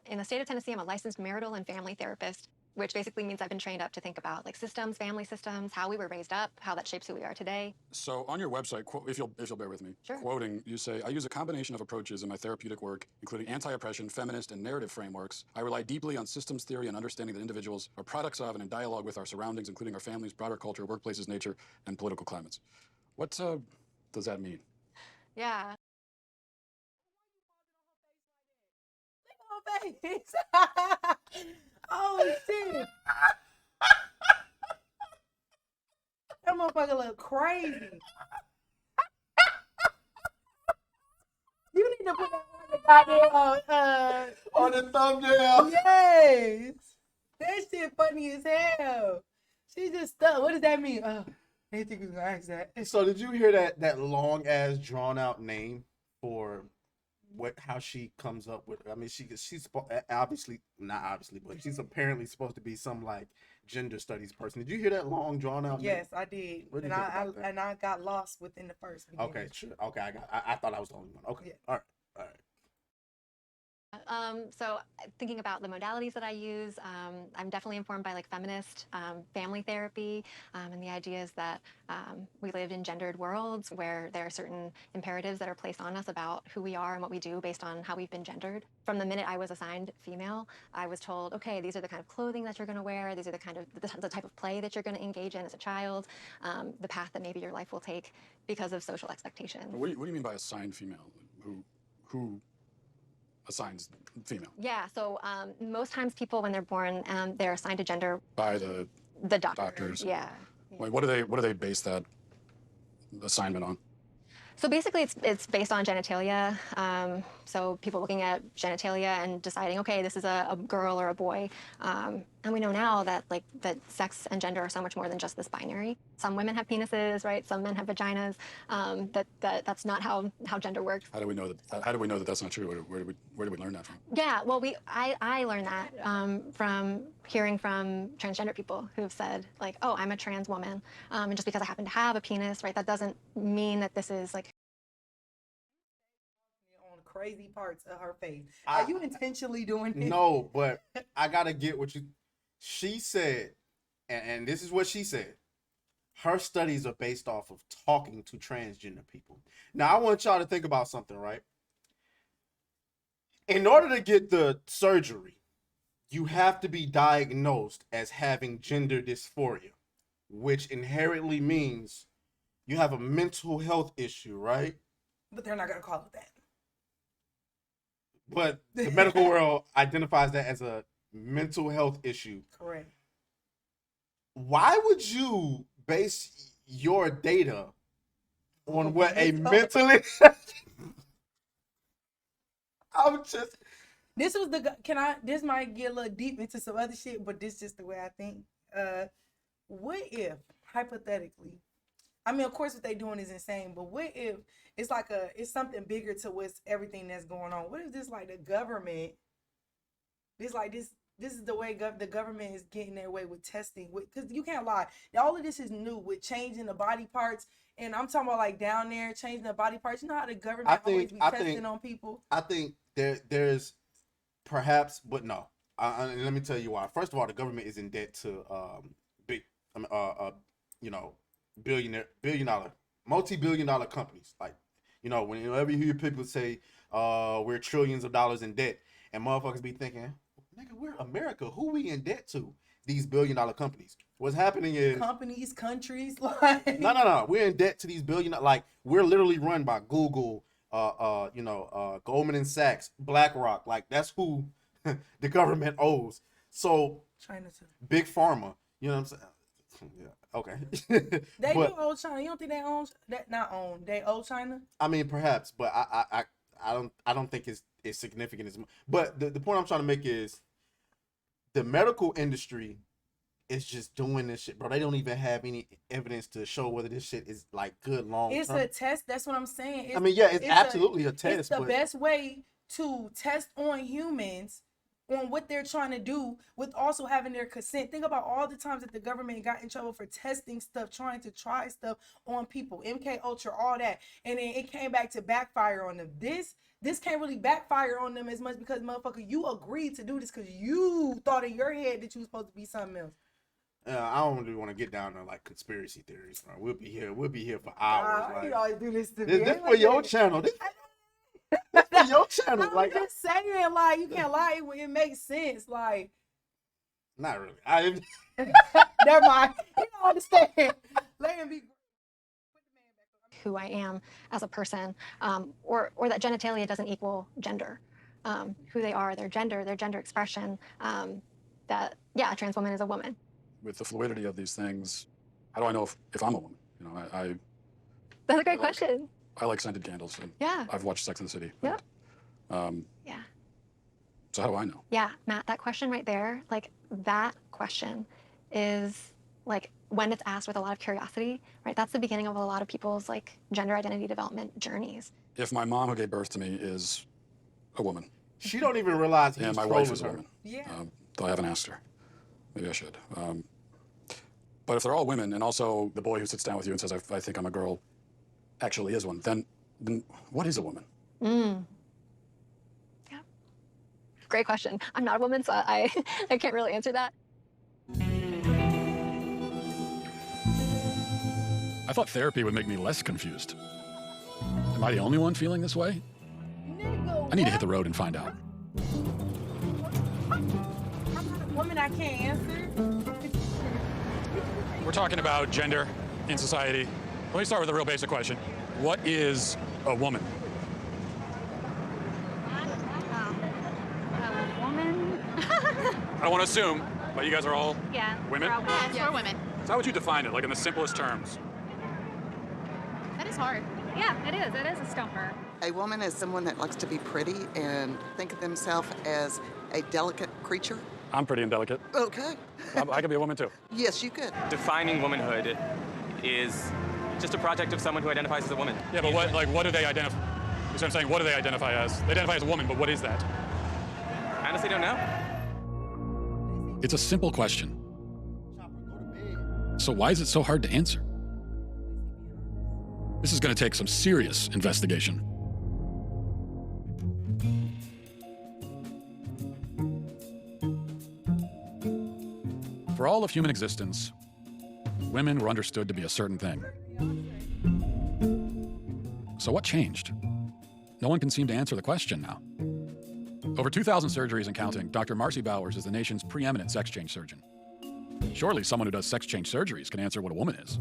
S14: In the state of Tennessee, I'm a licensed marital and family therapist, which basically means I've been trained up to think about like systems, family systems, how we were raised up, how that shapes who we are today.
S12: So on your website, if you'll bear with me,
S14: Sure.
S12: Quoting, you say, I use a combination of approaches in my therapeutic work, including anti-oppression, feminist, and narrative frameworks. I rely deeply on systems theory and understanding that individuals are products of and in dialogue with our surroundings, including our families, broader culture, workplaces, nature, and political climates. What does that mean?
S14: Yeah.
S3: Face. Oh shit. That motherfucker look crazy. You need to put that on the goddamn
S2: on the thumbnail.
S3: Yes. That shit funny as hell. She just stuck. What does that mean? They think we gonna ask that.
S2: So did you hear that long ass drawn out name for how she comes up with? I mean, she's obviously not obviously, but she's apparently supposed to be some like gender studies person. Did you hear that long drawn out?
S3: Yes, I did. And I got lost within the first beginning.
S2: Okay, sure. Okay, I thought I was the only one. Okay, yeah. All right.
S14: So thinking about the modalities that I use, I'm definitely informed by like feminist family therapy, and the idea is that we live in gendered worlds where there are certain imperatives that are placed on us about who we are and what we do based on how we've been gendered. From the minute I was assigned female, I was told, okay, these are the kind of clothing that you're going to wear, these are the kind of the type of play that you're going to engage in as a child, the path that maybe your life will take because of social expectations.
S12: What do you mean by assigned female? Who assigns female?
S14: Yeah, so most times people when they're born, they're assigned a gender
S12: by the doctors.
S14: Yeah.
S12: Wait, what do they base that assignment on?
S14: So basically, it's based on genitalia. So people looking at genitalia and deciding, okay, this is a girl or a boy. And we know now that that sex and gender are so much more than just this binary. Some women have penises, right? Some men have vaginas. That's not how gender works.
S12: How do we know that? How do we know that that's not true? Where do we learn that from?
S14: Yeah, well, I learned that from hearing from transgender people who've said like, oh, I'm a trans woman, and just because I happen to have a penis, right, that doesn't mean that this is like.
S3: On crazy parts of her face. Are you intentionally doing this?
S2: No, but I gotta get what you. She said and this is what she said. Her studies are based off of talking to transgender people. Now, I want y'all to think about something, right? In order to get the surgery, you have to be diagnosed as having gender dysphoria, which inherently means you have a mental health issue, right?
S3: But they're not gonna call it that.
S2: But the medical world identifies that as a mental health issue.
S3: Correct.
S2: Why would you base your data on what a mentally... I'm just...
S3: This might get a little deep into some other shit, but this is just the way I think. What if, hypothetically, I mean, of course, what they're doing is insane, but what if it's something bigger to what's everything that's going on? What if this like the government, this is the way the government is getting their way with testing, because you can't lie. All of this is new with changing the body parts, and I'm talking about like down there changing the body parts. You know how the government always be testing on people?
S2: I think there's perhaps, but no. And let me tell you why. First of all, the government is in debt to multi-billion-dollar companies. Like, whenever you hear people say we're trillions of dollars in debt, and motherfuckers be thinking, nigga, we're America. Who we in debt to? These billion-dollar companies. What's happening is
S3: companies, countries, like
S2: no. We're in debt to these like we're literally run by Google, Goldman and Sachs, BlackRock. Like that's who the government owes. So
S3: China too.
S2: Big Pharma. You know what I'm saying? Yeah. Okay.
S3: They do owe China. You don't think they own that? Not own. They owe China.
S2: I mean, perhaps, but I don't think it's as significant as. But the point I'm trying to make is the medical industry is just doing this shit, bro. They don't even have any evidence to show whether this shit is like good long term.
S3: It's a test. That's what I'm saying.
S2: It's absolutely a test.
S3: It's the best way to test on humans on what they're trying to do with also having their consent. Think about all the times that the government got in trouble for testing stuff, trying to try stuff on people, MK Ultra, all that, and then it came back to backfire on them. This can't really backfire on them as much because motherfucker, you agreed to do this because you thought in your head that you was supposed to be something else.
S2: I don't really want to get down to like conspiracy theories, bro. We'll be here for hours.
S3: You always do this to me.
S2: This for your channel. This for your channel.
S3: I'm just saying, like, you can't lie when it makes sense. Like,
S2: not really.
S3: Never mind. You don't understand. Let him be.
S14: Who I am as a person, or that genitalia doesn't equal gender. Who they are, their gender expression. That a trans woman is a woman.
S12: With the fluidity of these things, how do I know if I'm a woman?
S14: That's a great question.
S12: I like scented candles. And
S14: yeah.
S12: I've watched Sex and the City.
S14: Yep.
S12: And,
S14: yeah.
S12: So how do I know?
S14: Yeah, Matt, that question right there, like that question is like when it's asked with a lot of curiosity, right? That's the beginning of a lot of people's like gender identity development journeys.
S12: If my mom who gave birth to me is a woman.
S2: She don't even realize he's
S12: and my wife is a
S2: her.
S12: woman.
S3: Yeah.
S12: Though I haven't asked her. Maybe I should. But if they're all women, and also the boy who sits down with you and says, I think I'm a girl, actually is one, then what is a woman?
S14: Yeah. Great question. I'm not a woman, so I can't really answer that.
S12: I thought therapy would make me less confused. Am I the only one feeling this way? I need to hit the road and find out.
S3: I'm not a woman, I can't answer.
S12: We're talking about gender in society. Let me start with a real basic question. What is a woman?
S15: A woman?
S12: I don't want to assume, but you guys are all women?
S15: We're women.
S12: So how would you define it, like in the simplest terms?
S15: That is hard. Yeah, it is. It is a stumper.
S16: A woman is someone that likes to be pretty and think of themselves as a delicate creature.
S12: I'm pretty indelicate.
S16: Okay.
S12: I could be a woman too.
S16: Yes, you could.
S17: Defining womanhood is just a project of someone who identifies as a woman.
S12: Yeah, but what do they identify? That's what I'm saying. What do they identify as? They identify as a woman, but what is that?
S17: I honestly don't know.
S12: It's a simple question. So why is it so hard to answer? This is going to take some serious investigation. For all of human existence, women were understood to be a certain thing. So what changed? No one can seem to answer the question now. Over 2,000 surgeries and counting, Dr. Marcy Bowers is the nation's preeminent sex change surgeon. Surely someone who does sex change surgeries can answer what a woman is.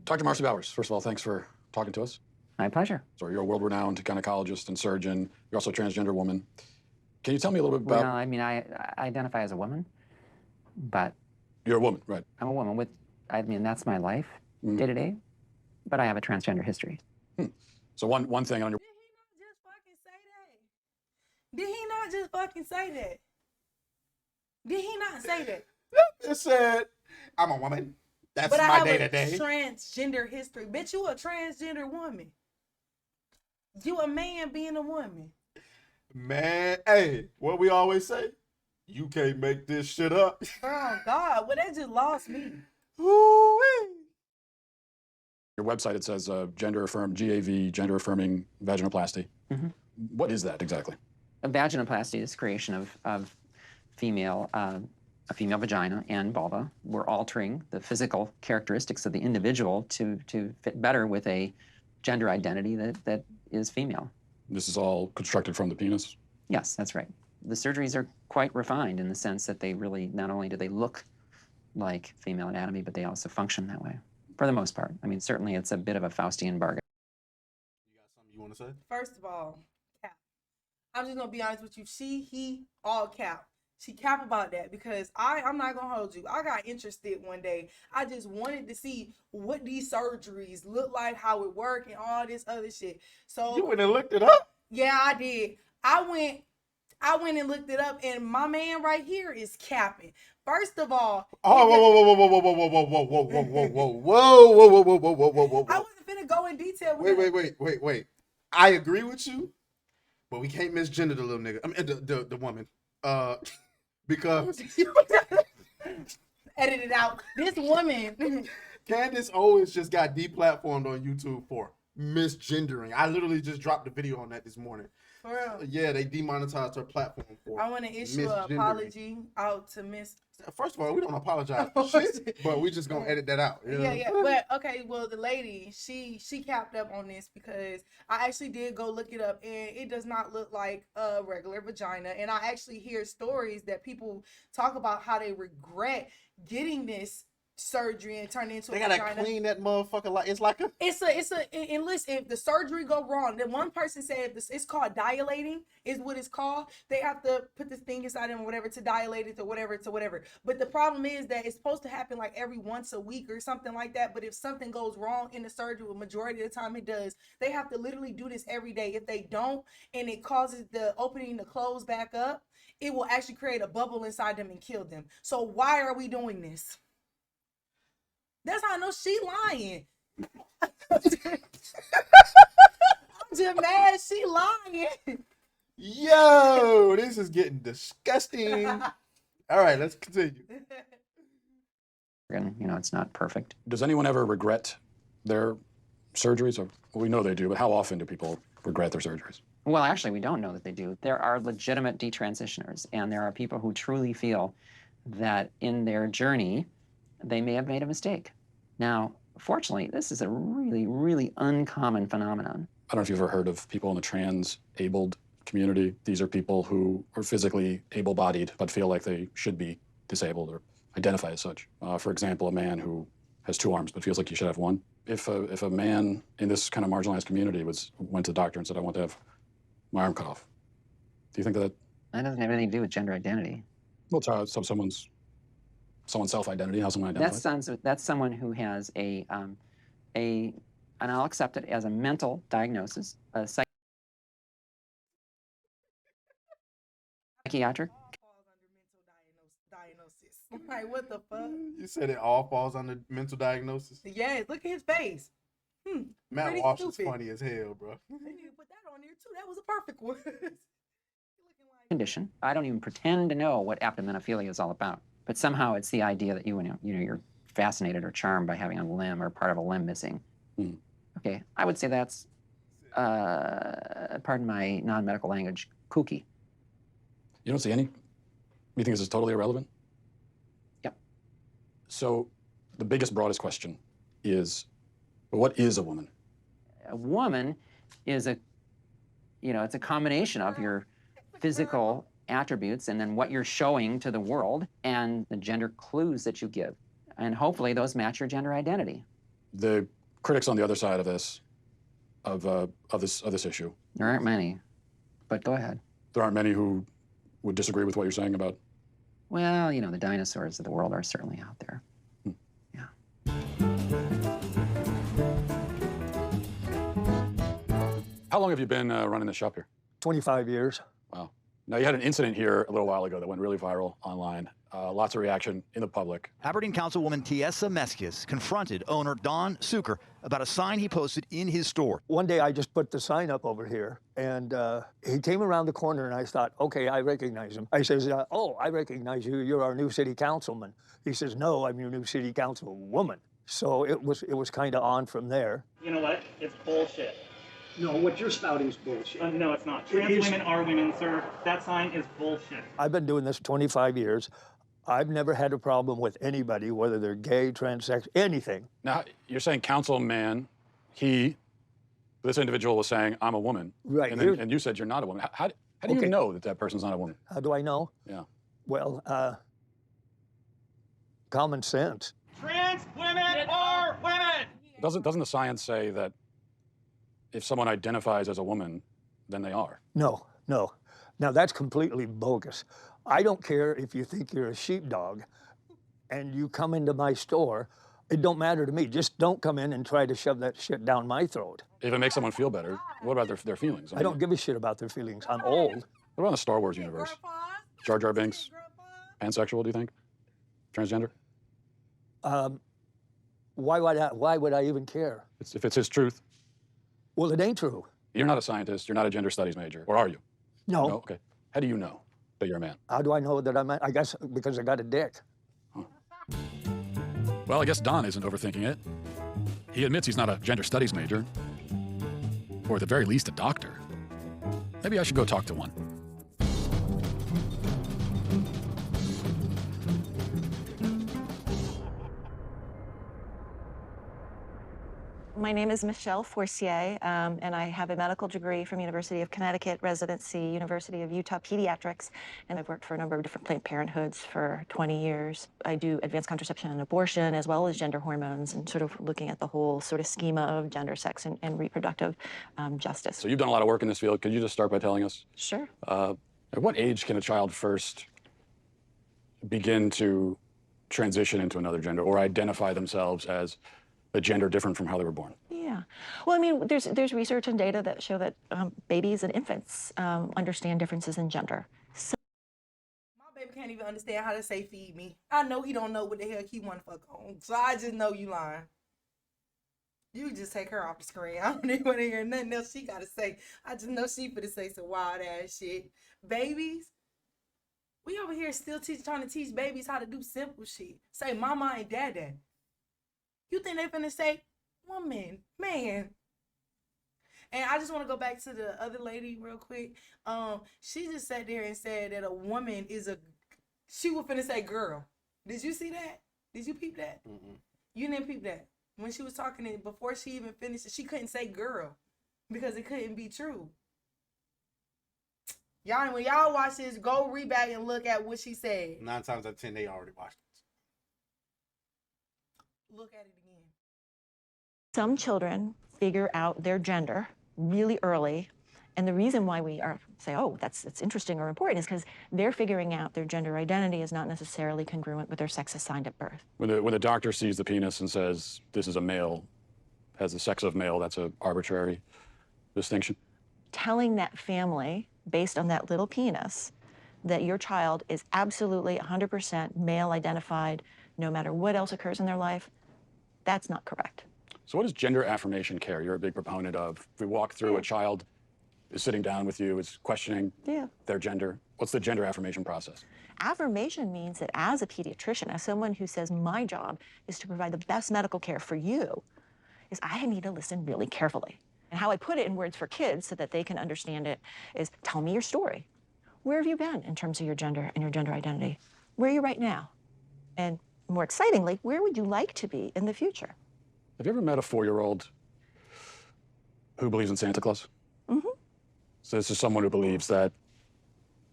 S12: Dr. Marcy Bowers, first of all, thanks for talking to us.
S18: My pleasure.
S12: So you're a world-renowned gynecologist and surgeon. You're also a transgender woman. Can you tell me a little bit about...
S18: Well, I mean, I identify as a woman, but...
S12: You're a woman, right?
S18: I'm a woman with, I mean, that's my life, day to day, but I have a transgender history.
S12: So one thing on your...
S3: Did he not just fucking say that? Did he not say that?
S2: It said, I'm a woman. That's
S3: but
S2: my day to day.
S3: I have a transgender history. Bitch, you a transgender woman. You a man being a woman.
S2: Man, hey, what we always say? You can't make this shit up.
S3: Oh, God. Well, that just lost me.
S2: Ooh-wee.
S12: Your website, it says gender-affirmed, GAV, gender-affirming vaginoplasty. What is that exactly?
S18: A vaginoplasty is creation of female, a female vagina and vulva. We're altering the physical characteristics of the individual to fit better with a gender identity that is female.
S12: This is all constructed from the penis?
S18: Yes, that's right. The surgeries are quite refined in the sense that they really, not only do they look like female anatomy, but they also function that way, for the most part. I mean, certainly it's a bit of a Faustian bargain.
S2: You got something you want to say?
S3: First of all, cap. I'm just going to be honest with you. He, all cap. She cap about that because I'm not going to hold you. I got interested one day. I just wanted to see what these surgeries look like, how it work, and all this other shit. So
S2: you went and looked it up?
S3: Yeah, I did. I went and looked it up, and my man right here is capping. First of all,
S2: whoa,
S3: I wasn't finna go in detail with
S2: Wait. I agree with you, but we can't misgender the little nigga. I mean, the woman. Because
S3: edit it out. This woman.
S2: Candace Owens just got deplatformed on YouTube for misgendering. I literally just dropped the video on that this morning.
S3: For real?
S2: Yeah, they demonetized her platform for
S3: I want to issue an apology out to Miss.
S2: First of all, we don't apologize for shit, but we just gonna edit that out.
S3: Yeah. But okay, well, the lady, she capped up on this because I actually did go look it up, and it does not look like a regular vagina. And I actually hear stories that people talk about how they regret getting this surgery and turn it into
S2: they
S3: a
S2: gotta
S3: vagina.
S2: Clean that motherfucker like it's like a
S3: and listen, if the surgery go wrong, then one person said this, it's called dilating is what it's called. They have to put this thing inside them or whatever to dilate it to whatever. But the problem is that it's supposed to happen like every once a week or something like that. But if something goes wrong in the surgery, the majority of the time it does, they have to literally do this every day. If they don't, and it causes the opening to close back up, it will actually create a bubble inside them and kill them. So why are we doing this? That's how I know she lying. I'm just mad she lying.
S2: Yo, this is getting disgusting. All right, let's continue.
S18: And, it's not perfect.
S12: Does anyone ever regret their surgeries? Or, well, we know they do, but how often do people regret their surgeries?
S18: Well, actually, we don't know that they do. There are legitimate detransitioners, and there are people who truly feel that in their journey, they may have made a mistake. Now, fortunately, this is a really, really uncommon phenomenon.
S12: I don't know if you've ever heard of people in the trans-abled community. These are people who are physically able-bodied but feel like they should be disabled or identify as such. For example, a man who has 2 arms but feels like he should have 1. If a man in this kind of marginalized community went to the doctor and said, I want to have my arm cut off, do you think that...
S18: That doesn't have anything to do with gender identity.
S12: Well, it's someone's self-identity, how someone identifies.
S18: That's someone who has and I'll accept it as a mental diagnosis, a psychiatric.
S3: Like, what the fuck?
S2: You said it all falls under mental diagnosis?
S3: Yes, look at his face.
S2: Matt Walsh is funny as hell, bro.
S3: They need to put that on there too. That was a perfect one.
S18: Condition. I don't even pretend to know what aptomenophilia is all about. But somehow it's the idea that you're fascinated or charmed by having a limb or part of a limb missing. Okay, I would say that's, pardon my non-medical language, kooky.
S12: You don't see any? You think this is totally irrelevant?
S18: Yep.
S12: So the biggest, broadest question is, what is a woman?
S18: A woman is it's a combination of your physical attributes and then what you're showing to the world and the gender clues that you give. And hopefully those match your gender identity.
S12: The critics on the other side of this, of this issue.
S18: There aren't many, but go ahead.
S12: There aren't many who would disagree with what you're saying about.
S18: Well, the dinosaurs of the world are certainly out there. Yeah.
S12: How long have you been running the shop here?
S19: 25 years.
S12: Wow. Now, you had an incident here a little while ago that went really viral online. Lots of reaction in the public.
S20: Aberdeen Councilwoman Tiesa Meskias confronted owner Don Suker about a sign he posted in his store.
S19: One day I just put the sign up over here, and he came around the corner, and I thought, okay, I recognize him. I says, oh, I recognize you. You're our new city councilman. He says, no, I'm your new city councilwoman. So it was kind of on from there.
S21: You know what? It's bullshit.
S19: No, what you're spouting is bullshit.
S21: No, it's not. Trans women are women, sir. That sign is bullshit.
S19: I've been doing this 25 years. I've never had a problem with anybody, whether they're gay, transsexual, anything.
S12: Now, you're saying councilman, this individual was saying, I'm a woman.
S19: Right.
S12: And you said you're not a woman. How do you know that person's not a woman?
S19: How do I know?
S12: Yeah.
S19: Well, common sense.
S21: Trans women are women!
S12: Doesn't the science say that if someone identifies as a woman, then they are?
S19: No. Now, that's completely bogus. I don't care if you think you're a sheepdog and you come into my store. It don't matter to me. Just don't come in and try to shove that shit down my throat.
S12: If it makes someone feel better, what about their feelings?
S19: I don't give a shit about their feelings. I'm old.
S12: What about the Star Wars universe? Jar Jar Binks, pansexual, do you think? Transgender?
S19: Why would I even care?
S12: If it's his truth.
S19: Well, it ain't true.
S12: You're not a scientist. You're not a gender studies major. Or are you?
S19: No.
S12: No? Okay. How do you know that you're a man?
S19: How do I know that I'm a, I guess because I got a dick.
S12: Huh. Well, I guess Don isn't overthinking it. He admits he's not a gender studies major. Or at the very least, a doctor. Maybe I should go talk to one.
S22: My name is Michelle Forcier, and I have a medical degree from University of Connecticut, residency, University of Utah Pediatrics, and I've worked for a number of different Planned Parenthoods for 20 years. I do advanced contraception and abortion, as well as gender hormones, and sort of looking at the whole sort of schema of gender, sex, and reproductive justice.
S12: So you've done a lot of work in this field. Could you just start by telling us?
S22: Sure.
S12: At what age can a child first begin to transition into another gender or identify themselves as a gender different from how they were born?
S22: Yeah. Well, I mean, there's research and data that show that babies and infants understand differences in gender. So
S3: my baby can't even understand how to say feed me. I know he don't know what the hell he want to fuck on. So I just know you lying. You just take her off the screen. I don't even want to hear nothing else she got to say. I just know she finna say some wild ass shit. Babies, we over here still trying to teach babies how to do simple shit. Say mama and dada. You think they finna say woman, man? And I just want to go back to the other lady real quick. She just sat there and said that a woman is she was finna say girl. Did you see that? Did you peep that?
S2: Mm-mm.
S3: You didn't peep that. When she was talking, before she even finished it, she couldn't say girl because it couldn't be true. Y'all, when y'all watch this, go read back and look at what she said.
S2: 9 times out of 10, they already watched it.
S3: Look at it again.
S22: some children figure out their gender really early. And the reason why we say, oh, that's interesting or important is because they're figuring out their gender identity is not necessarily congruent with their sex assigned at birth.
S12: When the doctor sees the penis and says, this is a male, has the sex of male, that's an arbitrary distinction?
S22: Telling that family, based on that little penis, that your child is absolutely 100% male identified, no matter what else occurs in their life, that's not correct.
S12: So what is gender affirmation care you're a big proponent of? If we walk through, a child is sitting down with you, is questioning their gender. What's the gender affirmation process?
S22: Affirmation means that as a pediatrician, as someone who says my job is to provide the best medical care for you, is I need to listen really carefully. And how I put it in words for kids so that they can understand it is, tell me your story. Where have you been in terms of your gender and your gender identity? Where are you right now? And more excitingly, where would you like to be in the future?
S12: Have you ever met a 4-year-old who believes in Santa Claus?
S22: Mm-hmm.
S12: So this is someone who believes that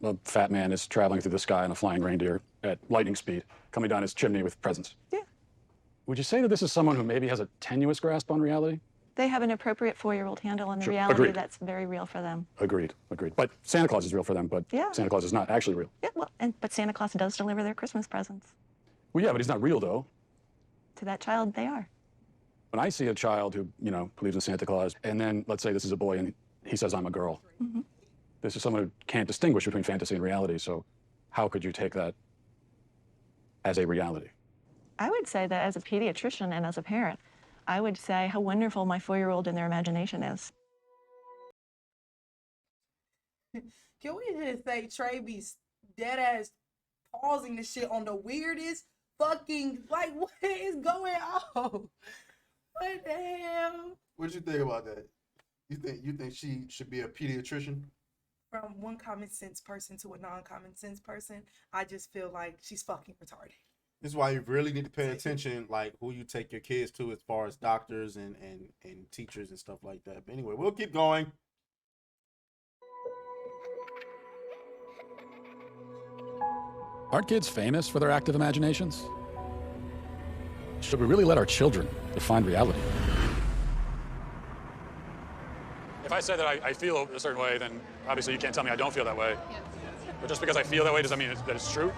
S12: a fat man is traveling through the sky on a flying reindeer at lightning speed, coming down his chimney with presents.
S22: Yeah.
S12: Would you say that this is someone who maybe has a tenuous grasp on reality?
S22: They have an appropriate 4-year-old handle on the
S12: Sure.
S22: reality
S12: Agreed.
S22: that's very real for them.
S12: Agreed, agreed. But Santa Claus is real for them, but
S22: Yeah.
S12: Santa Claus is not actually real.
S22: Yeah, well, but Santa Claus does deliver their Christmas presents.
S12: Well, yeah, but he's not real, though.
S22: To that child, they are.
S12: When I see a child who, believes in Santa Claus, and then let's say this is a boy and he says, I'm a girl.
S22: Mm-hmm.
S12: This is someone who can't distinguish between fantasy and reality, so how could you take that as a reality?
S22: I would say that as a pediatrician and as a parent, I would say how wonderful my 4-year-old in their imagination is.
S3: Can we just say Trey be dead ass pausing the shit on the weirdest fucking, like, what is going on? What the hell?
S2: What you think about that? You think she should be a pediatrician?
S3: From one common sense person to a non-common sense person, I just feel like she's fucking retarded.
S2: This is why you really need to pay attention, like who you take your kids to as far as doctors and teachers and stuff like that. But anyway, we'll keep going.
S12: Aren't kids famous for their active imaginations? Should we really let our children define reality? If I say that I feel a certain way, then obviously you can't tell me I don't feel that way.
S15: Yeah.
S12: But just because I feel that way, does that mean that it's true?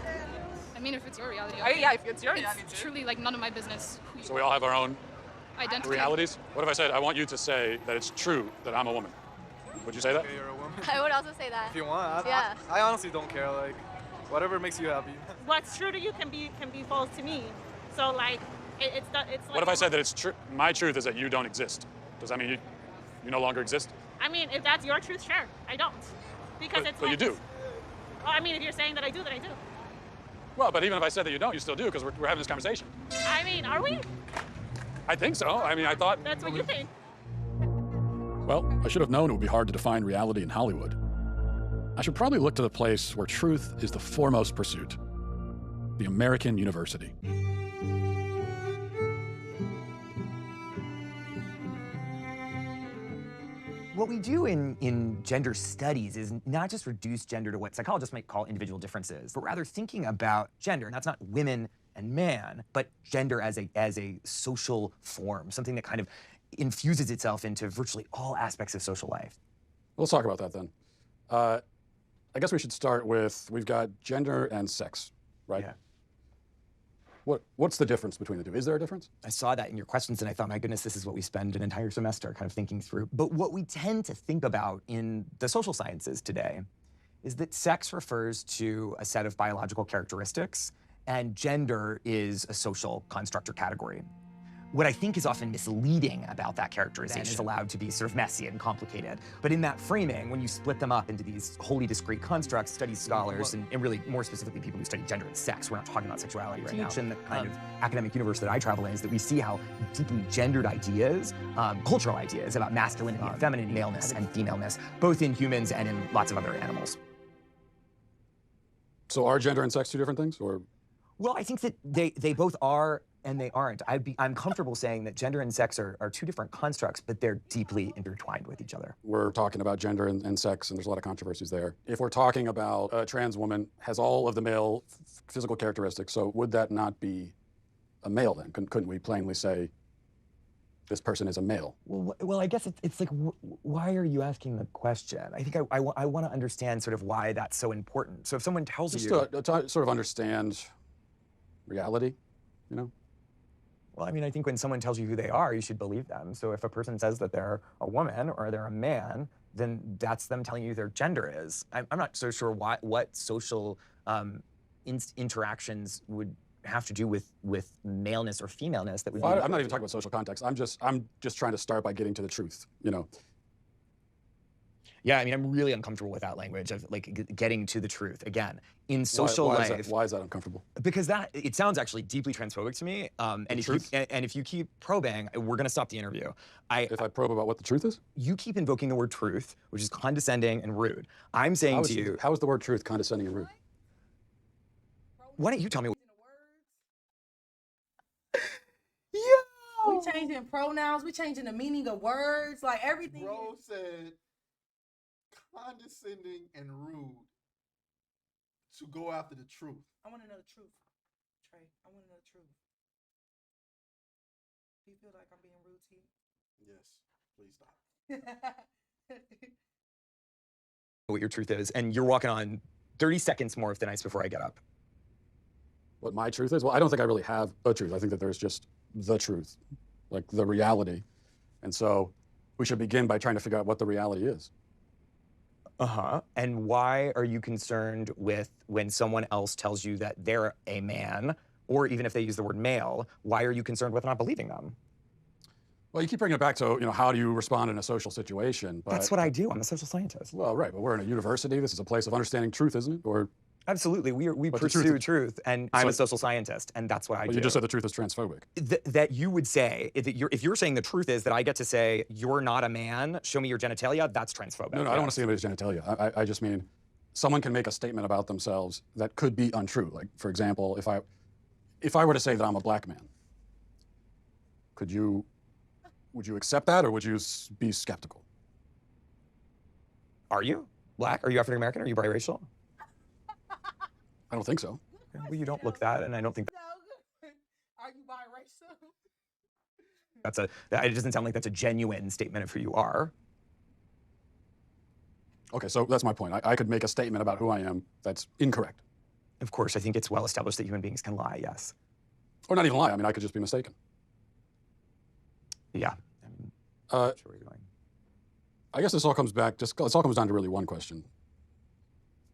S15: I mean, if it's your reality.
S9: Yeah, if it's your reality.
S15: It's truly like none of my business.
S12: So we all have our own
S15: Identity.
S12: realities? What if I said, I want you to say that it's true that I'm a woman? Would you say that?
S9: Okay, you're a woman.
S10: I would also say that.
S9: If you want,
S10: Yeah.
S9: I honestly don't care. Like, whatever makes you happy.
S5: What's true to you can be false to me. So like, it's like.
S12: What if I said that it's true? My truth is that you don't exist. Does that mean you no longer exist?
S5: I mean, if that's your truth, sure. I don't, because
S12: But you do.
S5: Oh, I mean, if you're saying that I do, then I do.
S12: Well, but even if I said that you don't, you still do, because we're having this conversation.
S5: I mean, are we?
S12: I think so. I mean, I thought.
S5: That's what you think.
S12: Well, I should have known it would be hard to define reality in Hollywood. I should probably look to the place where truth is the foremost pursuit, the American University.
S7: What we do in gender studies is not just reduce gender to what psychologists might call individual differences, but rather thinking about gender, and that's not women and man, but gender as a social form, something that kind of infuses itself into virtually all aspects of social life.
S12: Let's talk about that then. I guess we should start with, we've got gender and sex, right?
S7: Yeah.
S12: What's the difference between the two? Is there a difference?
S7: I saw that in your questions and I thought, my goodness, this is what we spend an entire semester kind of thinking through. But what we tend to think about in the social sciences today is that sex refers to a set of biological characteristics and gender is a social construct or category. What I think is often misleading about that characterization is allowed to be sort of messy and complicated. But in that framing, when you split them up into these wholly discrete constructs, studies scholars, and really more specifically people who study gender and sex, we're not talking about sexuality right now, in the kind of academic universe that I travel in, is that we see how deeply gendered ideas, cultural ideas about masculinity and femininity, maleness and femaleness, both in humans and in lots of other animals.
S12: So are gender and sex two different things, or?
S7: Well, I think that they both are and they aren't. I'm comfortable saying that gender and sex are two different constructs, but they're deeply intertwined with each other.
S12: We're talking about gender and sex, and there's a lot of controversies there. If we're talking about a trans woman has all of the male physical characteristics, so would that not be a male then? Couldn't we plainly say this person is a male?
S7: Well, I guess it's like, why are you asking the question? I think I want to understand sort of why that's so important. So if someone tells
S12: Just
S7: you...
S12: to sort of understand reality, you know?
S7: Well, I mean, I think when someone tells you who they are, you should believe them. So if a person says that they're a woman or they're a man, then that's them telling you who their gender is. I'm not so sure what social interactions would have to do with maleness or femaleness that would.
S12: Well, I'm not even talking about social context. I'm just trying to start by getting to the truth, you know.
S7: Yeah, I mean, I'm really uncomfortable with that language of like getting to the truth. Again, in social life.
S12: Why is that uncomfortable?
S7: Because it sounds actually deeply transphobic to me. And if you keep probing, we're gonna stop the interview.
S12: If I probe about what the truth is?
S7: You keep invoking the word truth, which is condescending and rude. I'm saying to you.
S12: How is the word truth condescending and rude?
S7: Why don't you tell me?
S3: We changing pronouns. We changing the meaning of words. Like everything.
S2: Bro said condescending and rude to go after the truth.
S3: I want to know the truth, Trey. I want to know the truth. Do you feel like I'm being rude to you?
S2: Yes. Please stop.
S7: What your truth is, and you're walking on 30 seconds more of the nights before I get up.
S12: What my truth is? Well, I don't think I really have a truth. I think that there's just the truth, like the reality. And so we should begin by trying to figure out what the reality is.
S7: And why are you concerned with when someone else tells you that they're a man, or even if they use the word male, why are you concerned with not believing them?
S12: Well, you keep bringing it back to, how do you respond in a social situation? But,
S7: That's what I do. I'm a social scientist.
S12: Well, right, but we're in a university. This is a place of understanding truth, isn't it? Or
S7: absolutely, we pursue truth, and I'm a social scientist, and that's what I do.
S12: You just said the truth is transphobic.
S7: That you would say, if you're saying the truth is that I get to say, you're not a man, show me your genitalia, that's transphobic.
S12: No, I don't want to see anybody's genitalia. I just mean, someone can make a statement about themselves that could be untrue. Like, for example, if I were to say that I'm a black man, would you accept that, or would you be skeptical?
S7: Are you black? Are you African American? Are you biracial?
S12: I don't think so.
S7: Well, you don't look that, and I don't think
S3: Are you biracial?
S7: it doesn't sound like that's a genuine statement of who you are.
S12: Okay, so that's my point. I could make a statement about who I am that's incorrect.
S7: Of course, I think it's well established that human beings can lie, yes.
S12: Or not even lie. I mean, I could just be mistaken.
S7: Yeah.
S12: Sure where you're going. I guess this all comes down to really one question,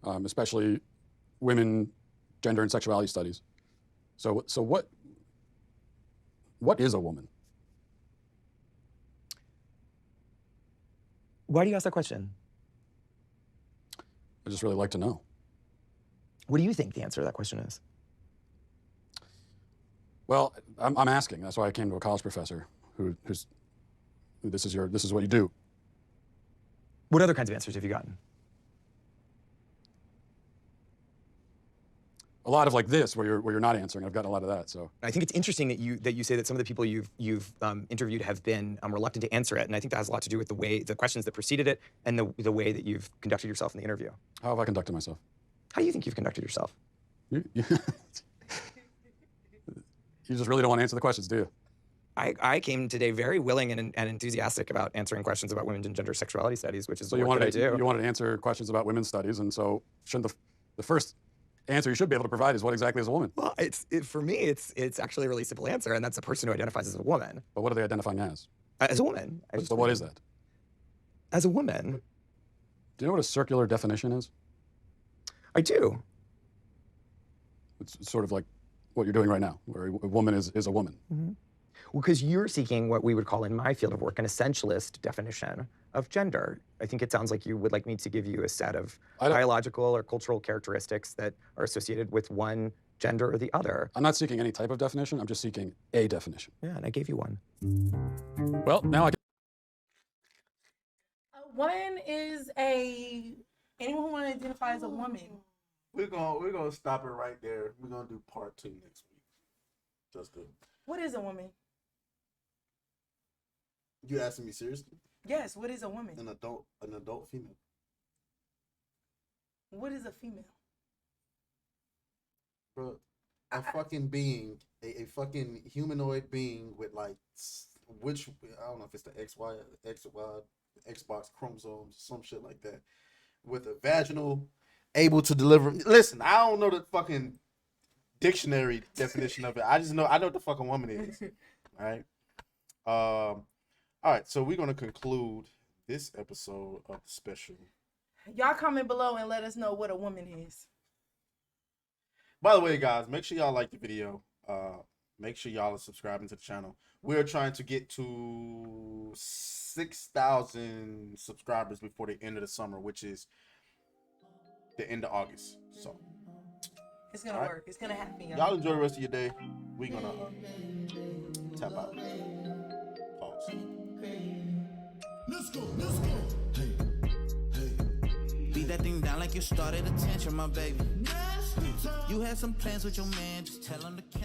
S12: especially women, gender, and sexuality studies. So what is a woman?
S7: Why do you ask that question?
S12: I just really like to know.
S7: What do you think the answer to that question is?
S12: Well, I'm asking. That's why I came to a college professor who's this is what you do.
S7: What other kinds of answers have you gotten?
S12: A lot of like this, where you're not answering. I've gotten a lot of that. So
S7: I think it's interesting that you say that some of the people you've interviewed have been reluctant to answer it, and I think that has a lot to do with the questions that preceded it and the way that you've conducted yourself in the interview.
S12: How have I conducted myself?
S7: How do you think you've conducted yourself?
S12: You just really don't want to answer the questions, do you?
S7: I came today very willing and enthusiastic about answering questions about women's and gender sexuality studies, which is
S12: so
S7: the work that I do.
S12: You wanted to answer questions about women's studies, and so shouldn't the first answer you should be able to provide is what exactly is a woman?
S7: Well, for me, it's actually a really simple answer, and that's a person who identifies as a woman.
S12: But what are they identifying as?
S7: As a woman.
S12: But what is that?
S7: As a woman.
S12: Do you know what a circular definition is?
S7: I do.
S12: It's sort of like what you're doing right now, where a woman is a woman.
S7: Mm-hmm. Well, because you're seeking what we would call in my field of work an essentialist definition of gender. I think it sounds like you would like me to give you a set of biological or cultural characteristics that are associated with one gender or the other.
S12: I'm not seeking any type of definition. I'm just seeking a definition.
S7: Yeah, and I gave you one.
S12: Well, now I
S3: One is anyone who identifies as a woman.
S2: We're gonna stop it right there. We're gonna do part 2 next week.
S3: What is a woman?
S2: You asking me seriously?
S3: Yes. What is a woman?
S2: An adult female.
S3: What is a female?
S2: Bro, a fucking being, a fucking humanoid being with like which I don't know if it's the XY, Xbox chromosomes, some shit like that, with a vaginal, able to deliver. Listen, I don't know the fucking dictionary definition of it. I know what the fucking woman is. All right. All right, so we're gonna conclude this episode of the special.
S3: Y'all comment below and let us know what a woman is.
S2: By the way, guys, make sure y'all like the video. Make sure y'all are subscribing to the channel. We're trying to get to 6,000 subscribers before the end of the summer, which is the end of August. So
S3: It's gonna work. It's gonna happen,
S2: y'all enjoy the rest of your day. We're gonna tap out. Pause.
S1: Let's go. Beat that thing down like you started attention, my baby. You had some plans with your man, just tell him to cancel.